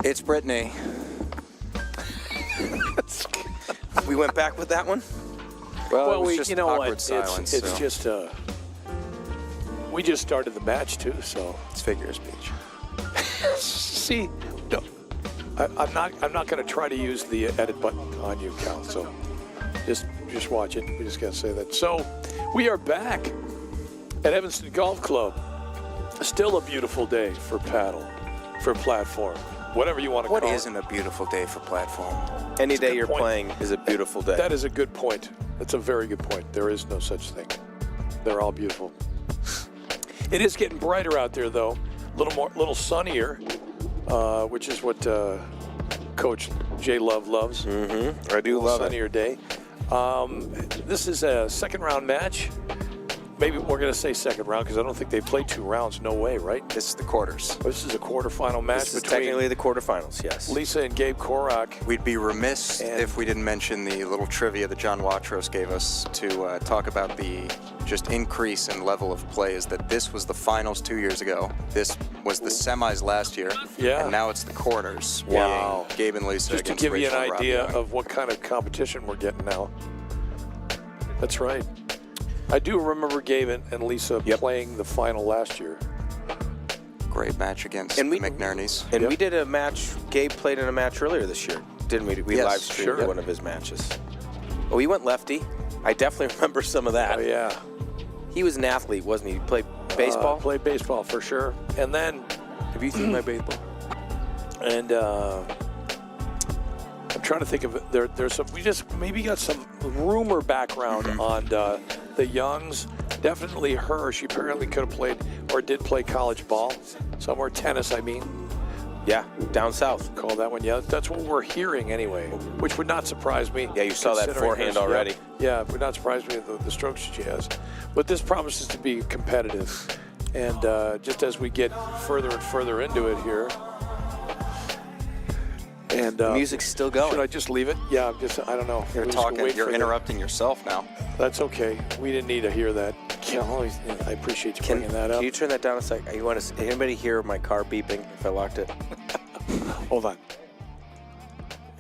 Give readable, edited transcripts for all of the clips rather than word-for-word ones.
It's Brittany. We went back with that one? Well, it was we, just you know awkward what? silence. It's so just we just started the match too, so it's figure of speech. see, no, I'm not going to try to use the edit button on you, Cal. So just watch it. We just got to say that. So we are back at Evaston Golf Club. Still a beautiful day for paddle, for platform, whatever you want to call it. What isn't a beautiful day for platform? Any day good you're point. playing is a beautiful day. That is a good point. That's a very good point. There is no such thing. They're all beautiful. It is getting brighter out there, though. Little sunnier, which is what Coach J Love loves. I do love it. Sunnier day. This is a second round match. Maybe we're going to say second round because I don't think they played 2 rounds. No way, right? This is the quarters. This is a quarterfinal match This is between technically the quarterfinals, yes. Lisa and Gabe Korak. We'd be remiss And- if we didn't mention the little trivia that John Watros gave us to talk about the just increase in level of play. Is that this was the finals 2 years ago. This was the semis last year. Yeah. And now it's the quarters. Wow. being Gabe and Lisa Just to against give you Rachel an and Rob idea Young. of what kind of competition we're getting now. That's right. I do remember Gabe and Lisa playing the final last year. Great match against And the we- McNerney's. And Yep. we did a match, Gabe played in a match earlier this year, didn't we? We Yes, live streamed sure. one of his matches. Oh, he went lefty. I definitely remember some of that. Oh, yeah. He was an athlete, wasn't he? He played baseball? Played baseball for sure. And then, Have you seen my baseball? and I'm trying to think of it. There's some, we just maybe got some rumor background on the Youngs. Definitely her. She apparently could have played or did play college ball. Somewhere tennis, I mean. Yeah, down south. Call that one. Yeah, that's what we're hearing anyway, which would not surprise me. Yeah, you saw that considering forehand her- already. Yeah, it would not surprise me the strokes she has. But this promises to be competitive. And just as we get further and further into it here. And The music's still going. should I just leave it? Yeah, I don't know. You're We're just gonna talking. wait You're for the- interrupting yourself now. That's okay. We didn't need to hear that. I appreciate you bringing that up. Can you turn that down a sec? You want to? Anybody hear my car beeping if I locked it? Hold on.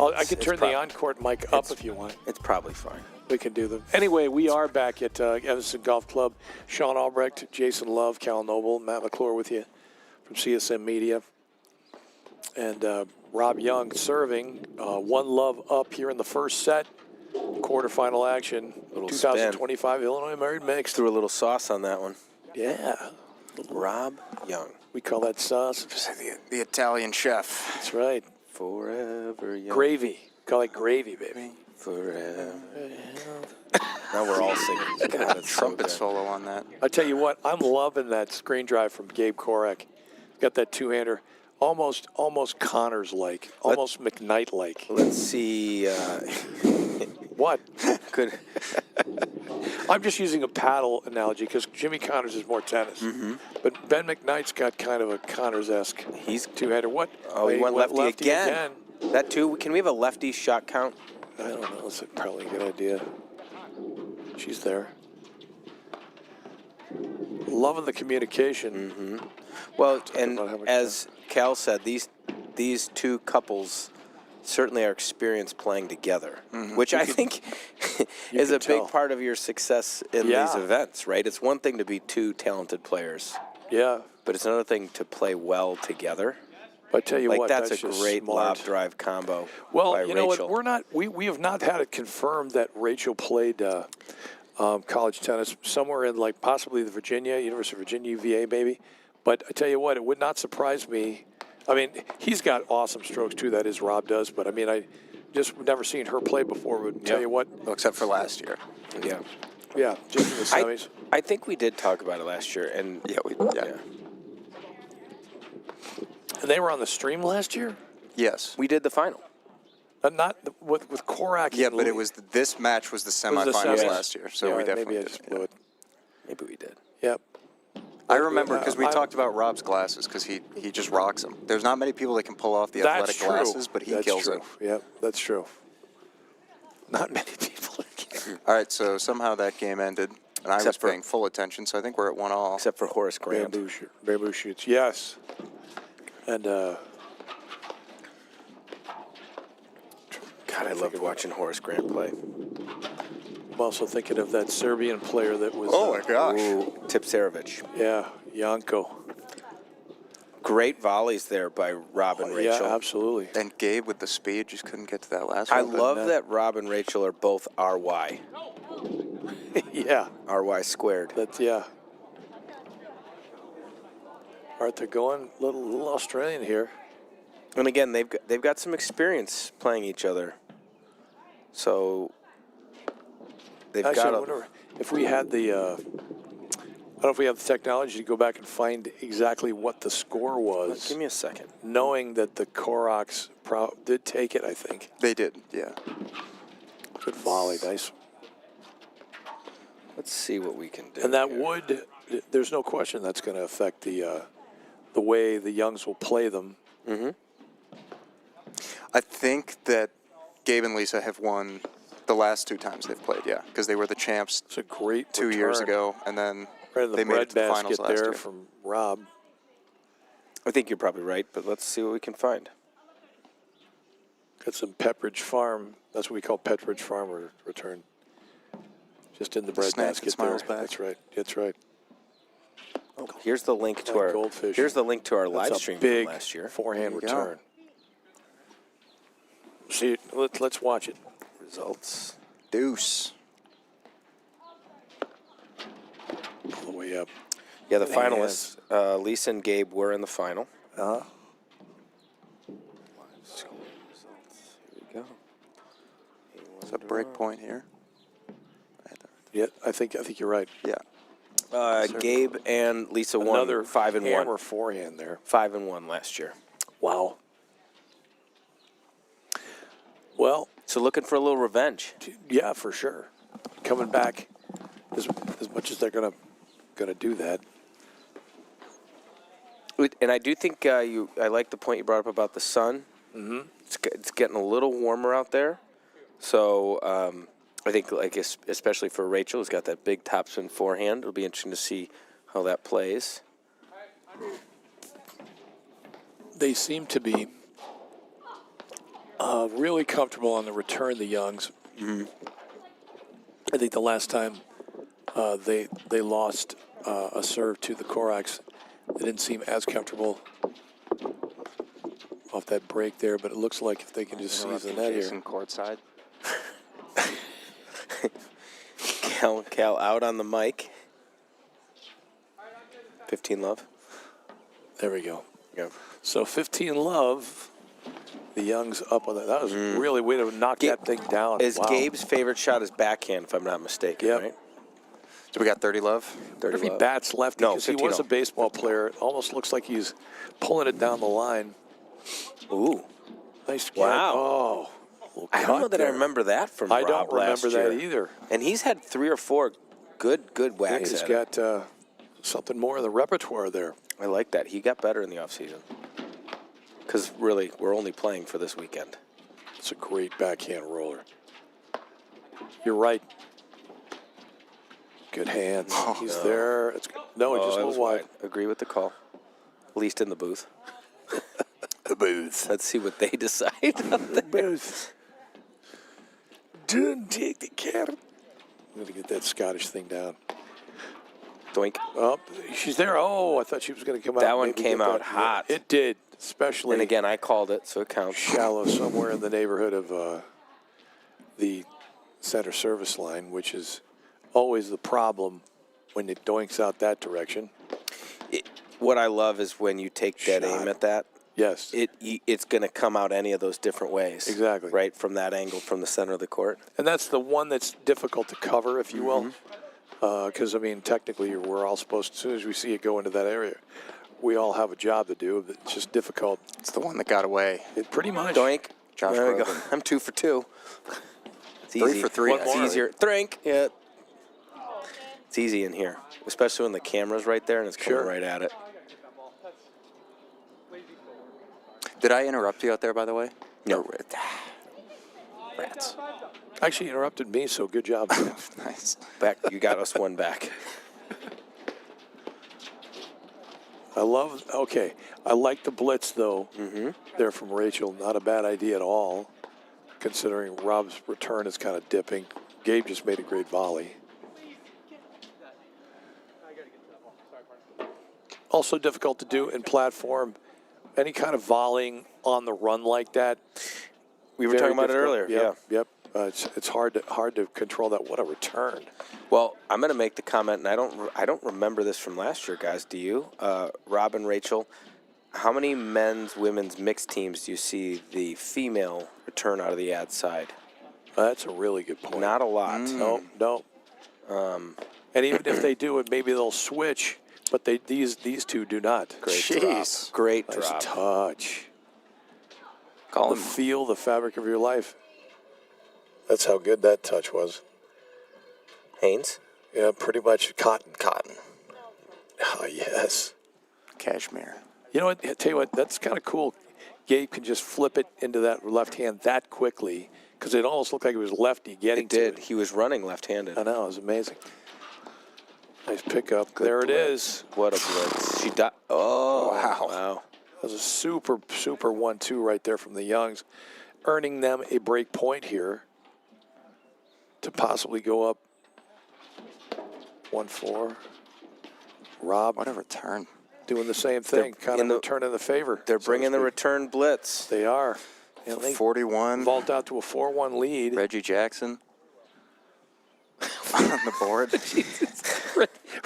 I can It's turn prob- the on-court mic up it's- if you want. It's probably fine. We can do them. Anyway, we are back at Evaston Golf Club. Sean Albrecht, Jason Love, Cal Noble, Matt McClure with you from CSM Media. And Rob Young serving. 1-love up here in the first set. Quarterfinal action. Little 2025 Illinois Married Mixed. Threw a little sauce on that one. Yeah. Rob Young. We call that sauce. The Italian chef. That's right. Forever young. Gravy. Call it gravy, baby. Forever. Now we're all singing. God, it's so Trumpet good. solo on that. I tell you what, I'm loving that screen drive from Gabe Korak. Got that two-hander, almost Connors-like, almost McKnight-like. Let's see. What? Good. I'm just using a paddle analogy because Jimmy Connors is more tennis. But Ben McKnight's got kind of a Connors-esque He's. two-hander. What? Oh, he went lefty again. again. That too. Can we have a lefty shot count? I don't know. That's probably a good idea. She's there. Loving the communication. Well, and about how much as Cal said, these two couples certainly are experienced playing together, which I think is a can tell. big part of your success in Yeah. these events, right? It's one thing to be two talented players, Yeah. but it's another thing to play well together. I tell you Like what, that's a just great smart. lob drive combo. Well, by you know Rachel. what? We have not had it confirmed that Rachel played college tennis somewhere in like possibly the University of Virginia, UVA, maybe. But I tell you what, it would not surprise me. I mean, he's got awesome strokes too. That is, Rob does. But I mean, I just never seen her play before. But tell you what, Well, except for last year. Yeah. yeah, just in the semis. I think we did talk about it last year, and Yeah. And they were on the stream last year. Yes. we did the final. Not with Korak. Yeah, and but Lee. it was this match was the It was semifinals semis. last year, so Yeah, we definitely maybe I did. just blew it. Maybe we did. Yep. I remember because we I- talked about Rob's glasses because he just rocks them. There's not many people that can pull off the That's athletic true. glasses, but he That's kills true. it. Yep, that's true. Not many people can. All right, so somehow that game ended, and I was Except for- paying full attention, so I think we're at 1-1. Except for Horace Grant. Bamboo shoots, yes. And God, I loved watching Horace Grant play. I'm also thinking of that Serbian player that was. Oh, my gosh. Tipsarevic. Yeah, Janko. Great volleys there by Rob and Rachel. Yeah, absolutely. And Gabe with the speed just couldn't get to that last I one. but love net. that Rob and Rachel are both RY. Yeah, RY squared. that's yeah. Aren't they going little Australian here? And again, they've got some experience playing each other. So they've Actually, I got wonder if we had the. I don't know if we have the technology to go back and find exactly what the score was. Give me a second. Knowing that the Koroks did take it, I think. They did, yeah. Good volley, nice. Let's see what we can do. And that here. would, there's no question that's going to affect the way the Youngs will play them. Mm-hmm. I think that Gabe and Lisa have won the last 2 times they've played, yeah, because they were the champs It's a great 2 years ago, and then Right in the they made it to the bread finals basket last there year. from Rob. I think you're probably right, but let's see what we can find. Got some Pepperidge Farm. That's what we call Pepperidge Farm return. Just in the bread snack that basket smiles there. back. That's right. That's right. Oh, here's the link to Like our goldfish. Here's the link to our That's live a stream big from last year. forehand There you go. return. See, let's watch it. Results. Deuce. All the way up. Yeah, the Man. finalists, Lisa and Gabe, were in the final. Uh-huh. Here we go. It's a break point here. Yeah, I think you're right. Yeah. Gabe and Lisa won Another 5 and hammer 1. forehand there. 5 and 1 last year. Wow. Well, So looking for a little revenge. yeah, for sure. Coming back as much as they're gonna do that. And I do think I like the point you brought up about the sun. Mm-hmm. It's getting a little warmer out there, so I think especially for Rachel, who's got that big topspin forehand, it'll be interesting to see how that plays. They seem to be really comfortable on the return, the Youngs. Mm-hmm. I think the last time they lost a serve to the Koroks, they didn't seem as comfortable off that break there, but it looks like if they can just seize the net here. Jason courtside. Cal out on the mic. 15 love. There we go. Yeah. So 15 love. The Youngs up on that. That was really way to knock that thing down. Is Wow. Gabe's favorite shot his backhand, if I'm not mistaken, Yep. right? So we got 30 love. 30 If he love. bats lefty, No, because he 15 was a all. baseball player, it almost looks like he's pulling it down the line. Ooh. Nice get. Wow. Oh, little I don't know cut that I there. remember that from I Rob don't remember last that year. either. And he's had 3 or 4 good whacks He's at it. got something more in the repertoire there. I like that. He got better in the offseason. Because really, we're only playing for this weekend. It's a great backhand roller. You're right. Good hands. He's there. It's no, just a that little was wide. Agree with the call. At least in the booth. The booth. Let's see what they decide. The booth. Don't take the cat. I'm going to get that Scottish thing down. Doink. Oh, she's there. Oh, I thought she was going to come out. That one maybe came get out that. hot. It did, especially And again, I called it, so it counts. shallow somewhere in the neighborhood of the center service line, which is always the problem when it doinks out that direction. What I love is when you take dead Shot. aim at that, Yes. it's going to come out any of those different ways. Exactly. Right, from that angle, from the center of the court. And that's the one that's difficult to cover, if you will. Mm-hmm. Because, I mean, technically, we're all supposed to, as soon as we see it go into that area, we all have a job to do. But it's just difficult. It's the one that got away. It pretty much. Doink. Josh There we go. Groban. I'm 2 for 2. It's 3 easy. for 3. One It's more. easier. Drink. Yeah. It's easy in here, especially when the camera's right there and it's coming Sure. right at it. Did I interrupt you out there, by the way? No. Or- Rats. Actually interrupted me, so good job. Nice. Back, you got us one back. I like the blitz, though. There from Rachel. Not a bad idea at all. considering Rob's return is kind of dipping. Gabe just made a great volley. Also difficult to do in platform. Any kind of volleying on the run like that. We were talking about it earlier. Yep. It's hard to control that. What a return. Well, I'm going to make the comment, and I don't remember this from last year, guys. Do you? Rob and Rachel, how many men's, women's mixed teams do you see the female return out of the ad side? That's a really good point. Not a lot. No. And even if they do it, maybe they'll switch. But these two do not. Great drop. Great Nice drop. touch. Call him. Feel the fabric of your life. That's how good that touch was. Haynes? Yeah, pretty much cotton. Cotton. Oh, yes. Cashmere. You know what? Tell you what, that's kind of cool. Gabe can just flip it into that left hand that quickly because it almost looked like it was lefty getting to it. He was running left-handed. I know. It was amazing. Nice pickup. There it is. What a blitz. She died. Oh, Wow. That was a super 1-2 right there from the Youngs, earning them a break point here to possibly go up 1-4. Rob, What a return. doing the same thing, kind of returning the favor. They're so to bringing the speak. return blitz. They are. And they 41. vault out to a 4-1 lead. Reggie Jackson on the board.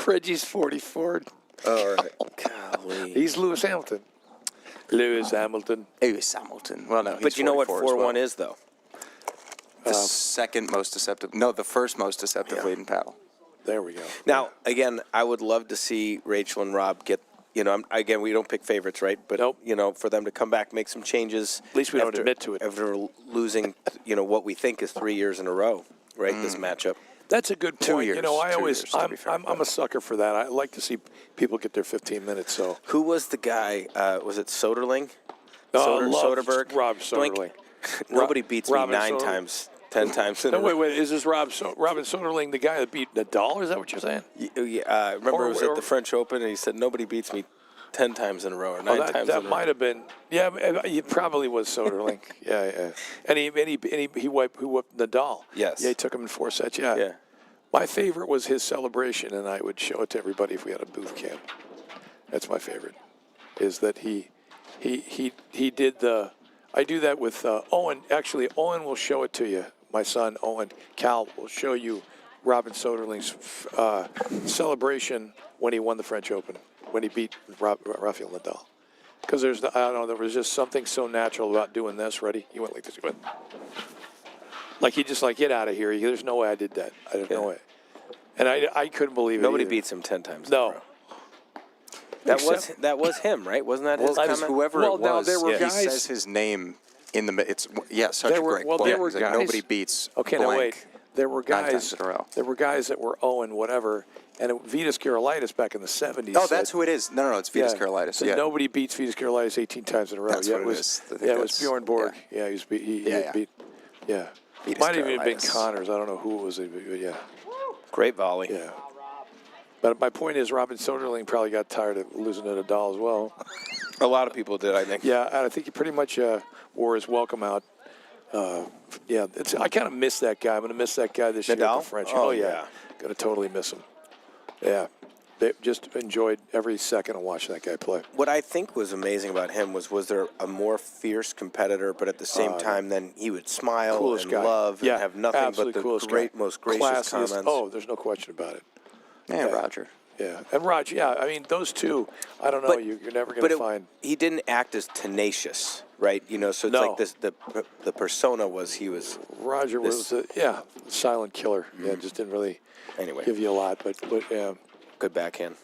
Reggie's 44. All right. Golly. He's Lewis Hamilton. Lewis Hamilton. Lewis Hamilton. Well, no, he's But you know what 44 as 4-1 well. is, though? The second most deceptive. No, the first most deceptive lead in paddle. There we go. Now, again, I would love to see Rachel and Rob get, again, we don't pick favorites, right? But, Nope. For them to come back, make some changes. At least we don't admit to it. After losing, what we think is 3 years in a row, right, this matchup. That's a good 2 point. years. I 2 always, years, to be fair. I'm a sucker for that. I like to see people get their 15 minutes. So Who was the guy? Was it Soderling? love Soderberg? Rob Doink. Soderling. Nobody beats me Robin 9 Soderling. times, 10 times in No, a row. wait. Is this Robin Soderling, the guy that beat Nadal? Is that what you're saying? Yeah, remember it was at the French Open, and he said, nobody beats me 10 times in a row or 9 times in a row. That might have been. Yeah, he probably was Soderling. yeah. And he whooped Nadal. Yes. Yeah, he took him in 4 sets. Yeah. Yeah. My favorite was his celebration, and I would show it to everybody if we had a booth camp. That's my favorite. Is that he did the. I do that with Owen. Actually, Owen will show it to you. My son, Owen, Cal, will show you Robin Soderling's celebration when he won the French Open, when he beat Rafael Nadal. Because I don't know, there was just something so natural about doing this. Ready? He went like this. He went. Like, he just get out of here. There's no way I did that. There's no way. And I couldn't believe it. Nobody either. beats him 10 times in a No. row. That was him, right? Wasn't that his Well, comment? whoever Well, it now, was, there were he guys- says his name in the. It's such There a were- great well, quote. there were He's like, guys- nobody beats. Okay, blank. now wait. There were 9 guys. times in a row. There were guys that were Owen, whatever, and Vitas Carolitis back in the 70s. Oh, that's who it is. No, it's Vitas Carolitis. Said Yeah. Nobody beats Vitas Carolitis 18 times in a row. That's yeah, what it it was. is. I think Yeah, it was that's- Bjorn Borg. yeah. He Yeah. beat. Yeah. Vitas Might have even been Carolitis. Connors. I don't know who it was. But yeah. Great volley. Yeah. But my point is, Robin Soderling probably got tired of losing to Nadal as well. A lot of people did, I think. Yeah, and I think he pretty much wore his welcome out. I kind of miss that guy. I'm going to miss that guy this year Nadal? at the French. Oh, yeah. yeah. Going to totally miss him. Yeah. They just enjoyed every second of watching that guy play. What I think was amazing about him was there a more fierce competitor, but at the same time, then he would smile Coolest and guy. love Yeah, and have nothing but absolutely the coolest guy. most gracious Classiest. comments. Oh, there's no question about it. Yeah, Roger. Yeah. And Roger, yeah, I mean, those two, I don't know, But- you're never going to find. He didn't act as tenacious, right? So it's No. like this. The persona was Roger was, silent killer. Yeah, just didn't really Anyway. give you a lot. But yeah. good backhand.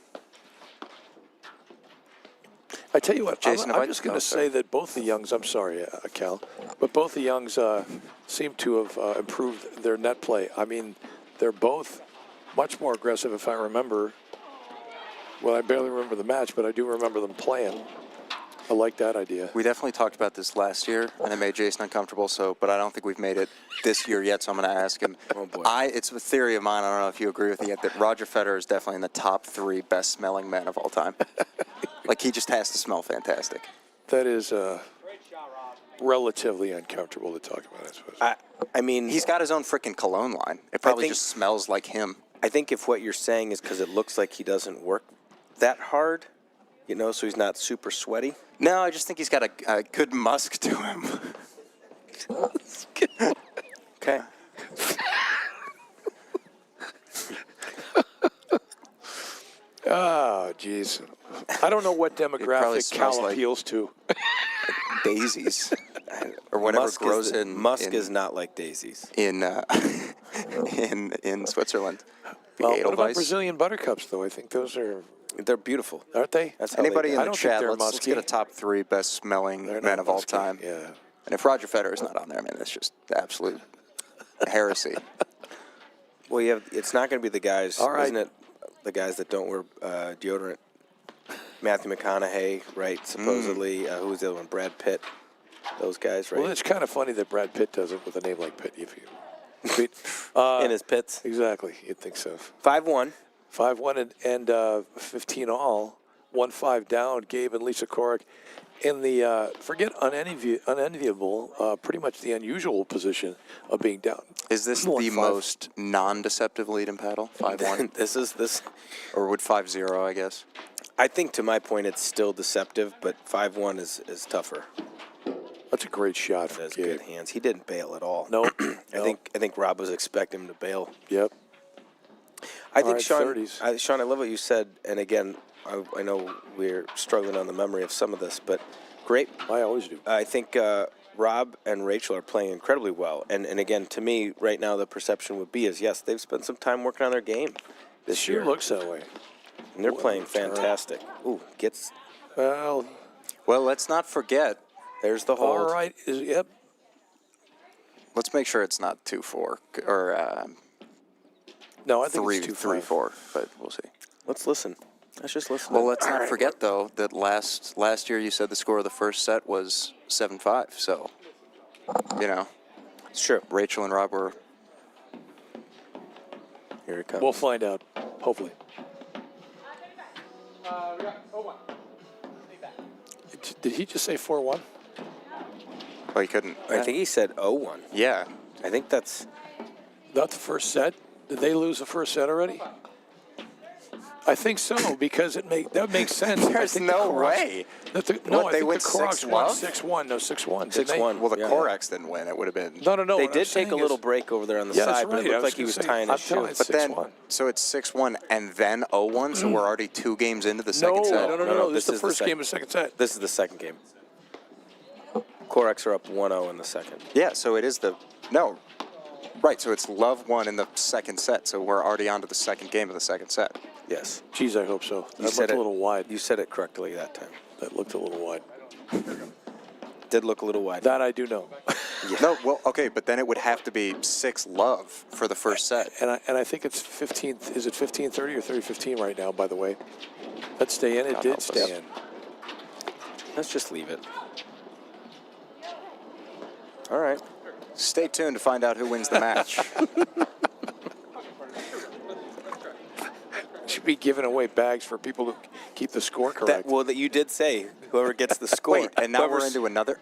I tell you what, Jason, I'm just going to sorry. say that both the Youngs, I'm sorry, Cal, but both the Youngs seem to have improved their net play. I mean, they're both much more aggressive, if I remember. Well, I barely remember the match, but I do remember them playing. I like that idea. We definitely talked about this last year, and it made Jason uncomfortable. But I don't think we've made it this year yet. So I'm going to ask him. Oh, boy. It's a theory of mine. I don't know if you agree with it yet. That Roger Federer is definitely in the top 3 best-smelling men of all time. Like, he just has to smell fantastic. That is, relatively uncomfortable to talk about, I suppose. I mean, He's got his own freaking cologne line. It probably think- just smells like him. I think if what you're saying is because it looks like he doesn't work that hard, so he's not super sweaty. No, I just think he's got a good musk to him. Okay. Oh, jeez. I don't know what demographic Cal smells like- appeals to. Daisies. Or whatever grows Musk is not like daisies. in Switzerland. The Well, what about Edelweiss. Brazilian buttercups, though? I think those are, They're beautiful. aren't they? That's how Anybody they, in I the don't think chat, they're let's get a musky. top 3 best smelling They're men not of all musky. time. Yeah. And if Roger Federer's not on there, man, that's just absolute heresy. Well, it's not going to be the guys, All right. isn't it? The guys that don't wear deodorant. Matthew McConaughey, right? Supposedly, who was the other one? Brad Pitt. Those guys, right? Well, it's kind of funny that Brad Pitt does it with a name like Pitt. In his pits. Exactly. You'd think so. 5-1. 5-1 and 15 all. 1-5 down. Gabe and Lisa Korek in the, forget unenviable, pretty much the unusual position of being down. Is this the 1-5. most non-deceptive lead in paddle? 5-1? this. Or would 5-0, I guess? I think, to my point, it's still deceptive, but 5-1 is tougher. That's a great shot from That's Gabe. good hands. He didn't bail at all. No. I think Rob was expecting him to bail. Yep. I think, right, Sean, 30s. Sean, I love what you said. And again, I know we're struggling on the memory of some of this, but great. I always do. I think Rob and Rachel are playing incredibly well. And again, to me, right now, the perception would be is, yes, they've spent some time working on their game this Sure year. looks that way. And they're playing fantastic. Ooh, Well, Well, let's not forget. there's the hold. all right. Yep. Let's make sure it's not 2-4 or No, I think 3 it's 3 2-5. 4, but we'll see. Let's listen. Let's just listen. Well, let's not forget though that last year you said the score of the first set was 7-5. So, it's true. Rachel and Rob were. Here it comes. We'll find out, hopefully. Did he just say 4-1? Oh, he couldn't. I think he said 0-1. Yeah. I think that's. Not the first set? Did they lose the first set already? I think so, because that makes sense. I There's think no the Koraks- way. That the, What, no, I they think went the Koraks 6-1? won 6-1. No, 6-1. didn't they? 6-1. Well, the Yeah. Koraks didn't win. It would have been. No. They what I'm did take saying a little is- break over there on the Yeah, that's side, but right. it I looked was like he gonna was say, tying I'm his telling shoe. you, But then, 6-1. so it's 6-1 and then 0-1. So we're already 2 games into the second No, set. no. This is the is the first second. game of the second set. This is the second game. Koraks are up 1-0 in the second. Yeah. So it is no. Right. So it's Love 1 in the second set. So we're already on to the second game of the second set. Yes. Geez, I hope so. You That said looked it a little wide. You said it correctly that time. That looked a little wide. Did look a little wide. That I do know. No. Well, okay, but then it would have to be 6-Love for the first set. And I think it's 15. Is it 15-30 or 30-15 right now? By the way, let's stay in. It God did help us. stay in. Let's just leave it. All right. Stay tuned to find out who wins the match. Should be giving away bags for people who keep the score correct. That you did say whoever gets the score. Wait, and now we're Whoever's- into another.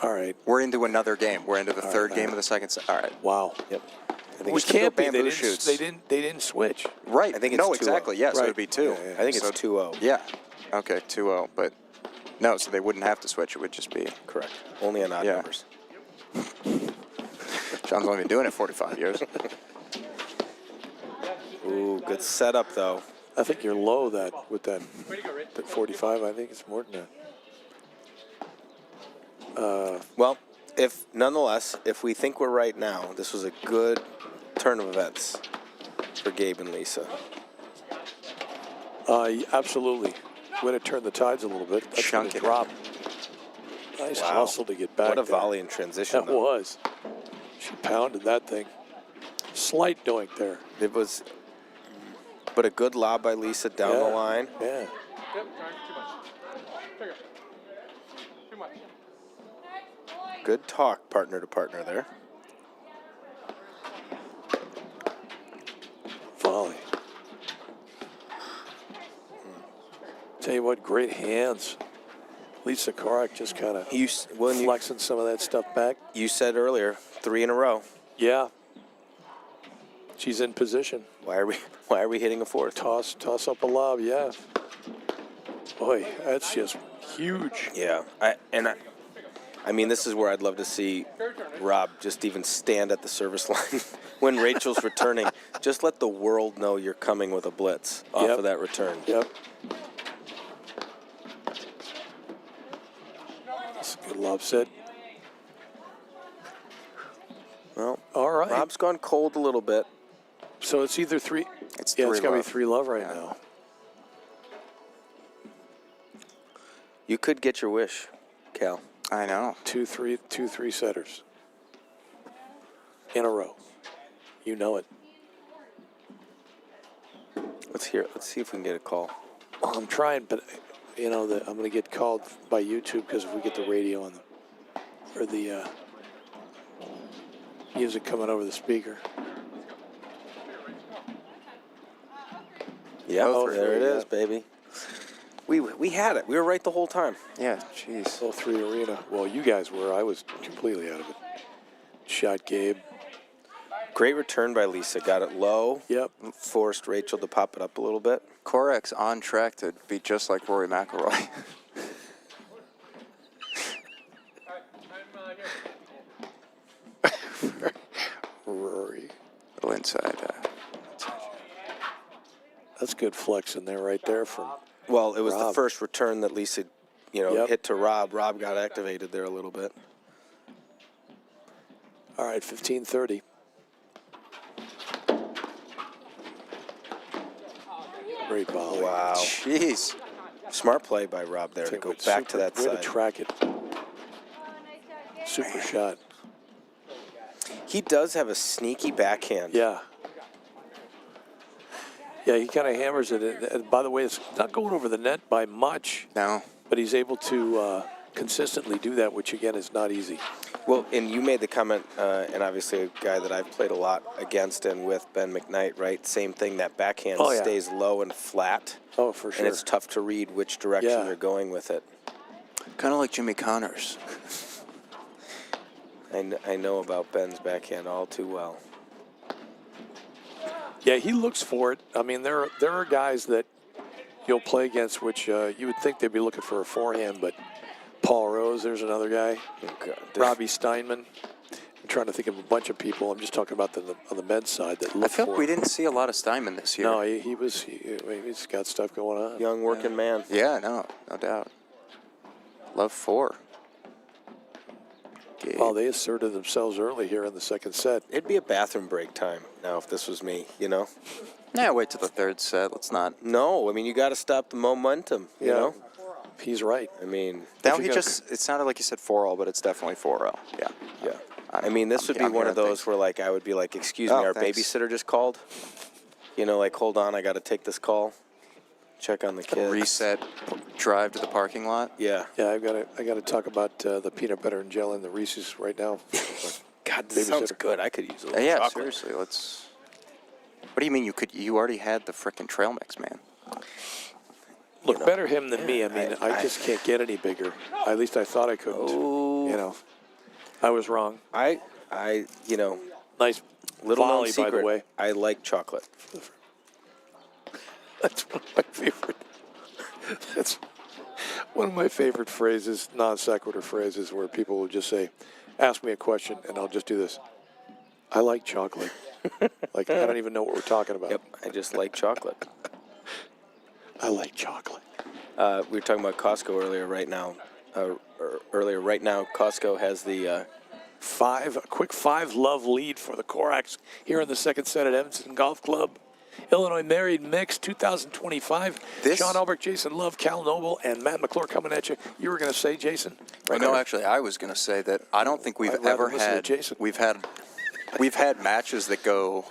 All right. We're into another game. We're into the third right. game of the second set. All right. Wow. Yep. I think We it's can't be. bamboo They shoots. didn't switch. Right. I think it's no, 2-0. exactly. Yeah, so Right. it'd be 2. Yeah, I think it's So- 2-0. Yeah. Okay, 2-0. But no, so they wouldn't have to switch. It would just be. Correct. Only on odd Yeah. numbers. John's only been doing it 45 years. Ooh, good setup though. I think you're low with that 45. I think it's more than that. Well, nonetheless, if we think we're right now, this was a good turn of events for Gabe and Lisa. Absolutely. Way to turn the tides a little bit. That's Chunk gonna it. drop. Nice Wow. hustle to get back. What a there. volley in transition. That though. was. She pounded that thing. Slight doink there. It was, but a good lob by Lisa down the Yeah. line. Yeah. Good talk, partner to partner there. Volley. Tell you what, great hands. Lisa Korak just kind of Well, flexing some of that stuff back. you said earlier 3 in a row. Yeah. She's in position. Why are we hitting a fourth? Toss up a lob, yeah. Boy, that's just huge. Yeah. I mean, this is where I'd love to see Rob just even stand at the service line when Rachel's returning. Just let the world know you're coming with a blitz off of that return. Yep. That's a good lob set. Well, all right. Rob's gone cold a little bit. So it's either 3. It's yeah, 3 it's got to be love. 3 love right now. You could get your wish, Cal. I know. 2-3 setters in a row. You know it. Let's see if we can get a call. Well, I'm trying, but you know that I'm going to get called by YouTube because if we get the radio on or the music coming over the speaker. Yeah, Oh, there it yeah. is, baby. We had it. We were right the whole time. Yeah, jeez. 3 arena. Well, you guys were. I was completely out of it. Shot Gabe. Great return by Lisa. Got it low. Yep. Forced Rachel to pop it up a little bit. Korak's on track to be just like Rory McIlroy. Rory. Little inside. That's good flex in there right there from. Well, it was the Rob. first return that Lisa, Yep. hit to Rob. Rob got activated there a little bit. All right, 15-30. Great volley. Wow. Jeez. Smart play by Rob there to go back to that way side. to track it. Super shot. He does have a sneaky backhand. Yeah. Yeah, he kind of hammers it. And by the way, it's not going over the net by much, No. but he's able to consistently do that, which, again, is not easy. Well, and you made the comment, and obviously a guy that I've played a lot against and with, Ben McKnight, right? Same thing, that backhand Oh, yeah. stays low and flat. Oh, for sure. And it's tough to read which direction Yeah. you're going with it. Kind of like Jimmy Connors. Mm-hmm. I know about Ben's backhand all too well. Yeah, he looks for it. I mean, there are guys that you'll play against which you would think they'd be looking for a forehand, but Paul Rose, there's another guy. Oh, God. Robbie Steinman. I'm trying to think of a bunch of people. I'm just talking about on the men's side that look I feel for like we it. didn't see a lot of Steinman this year. No, he's got stuff going on. Young working man. Yeah, no doubt. Love 4. Gabe. Well, they asserted themselves early here in the second set. It'd be a bathroom break time now if this was me, Yeah, wait till the 3rd set. Let's not. No, I mean, you got to stop the momentum, you know? He's right. I mean, Now you he got- just, it sounded like you said 4-0, but it's definitely 4-0. Yeah. yeah. I mean, this would be I'm one of hearing those things. where, like, I would be like, excuse me, Oh, our thanks. babysitter just called. Like, hold on, I got to take this call. Check on the kids. Reset, drive to the parking lot. Yeah. Yeah, I got to talk about the peanut butter and jelly and the Reese's right now. God, this sounds Babysitter. good. I could use a little Yeah, chocolate. seriously, let's. What do you mean you already had the frickin' trail mix, man? Look, better him than me. I mean, I just can't get any bigger. At least I thought I couldn't. Oh. I was wrong. I Nice little known volley, secret, by the way. I like chocolate. That's one of my favorite. That's one of my favorite phrases, non sequitur phrases, where people will just say, "Ask me a question," and I'll just do this. I like chocolate. Like I don't even know what we're talking about. Yep, I just like chocolate. I like chocolate. We were talking about Costco earlier. Right now, Costco has the A quick 5-love lead for the Koraks here in the second set at Evanston Golf Club. Illinois Married Mix 2025. This- Sean Albrecht, Jason Love, Cal Noble, and Matt McClure coming at you. You were going to say, Jason? Right No, there. actually, I was going to say that I don't think we've I'd rather ever listen to had. Jason. We've had matches that go.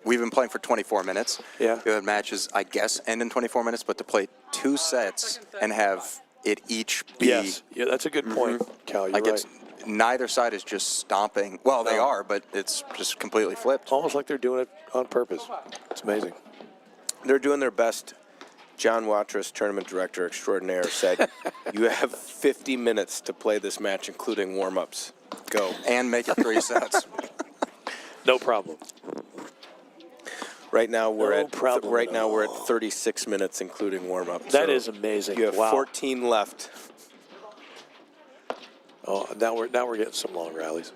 We've been playing for 24 minutes. Yeah. We've had matches, I guess, end in 24 minutes, but to play 2 sets and have it each be. Yes. Yeah, that's a good point, Cal. You're Like right. it's neither side is just stomping. Well, they No. are, but it's just completely flipped. Almost like they're doing it on purpose. It's amazing. they're doing their best John Watrous, tournament director extraordinaire, said, "You have 50 minutes to play this match, including warm-ups. Go." And make it 3 sets. No problem. Right now we're No at problem right at now we're at all. 36 minutes, including warm-ups. That So is amazing. You have Wow. 14 left. Oh, now we're getting some long rallies.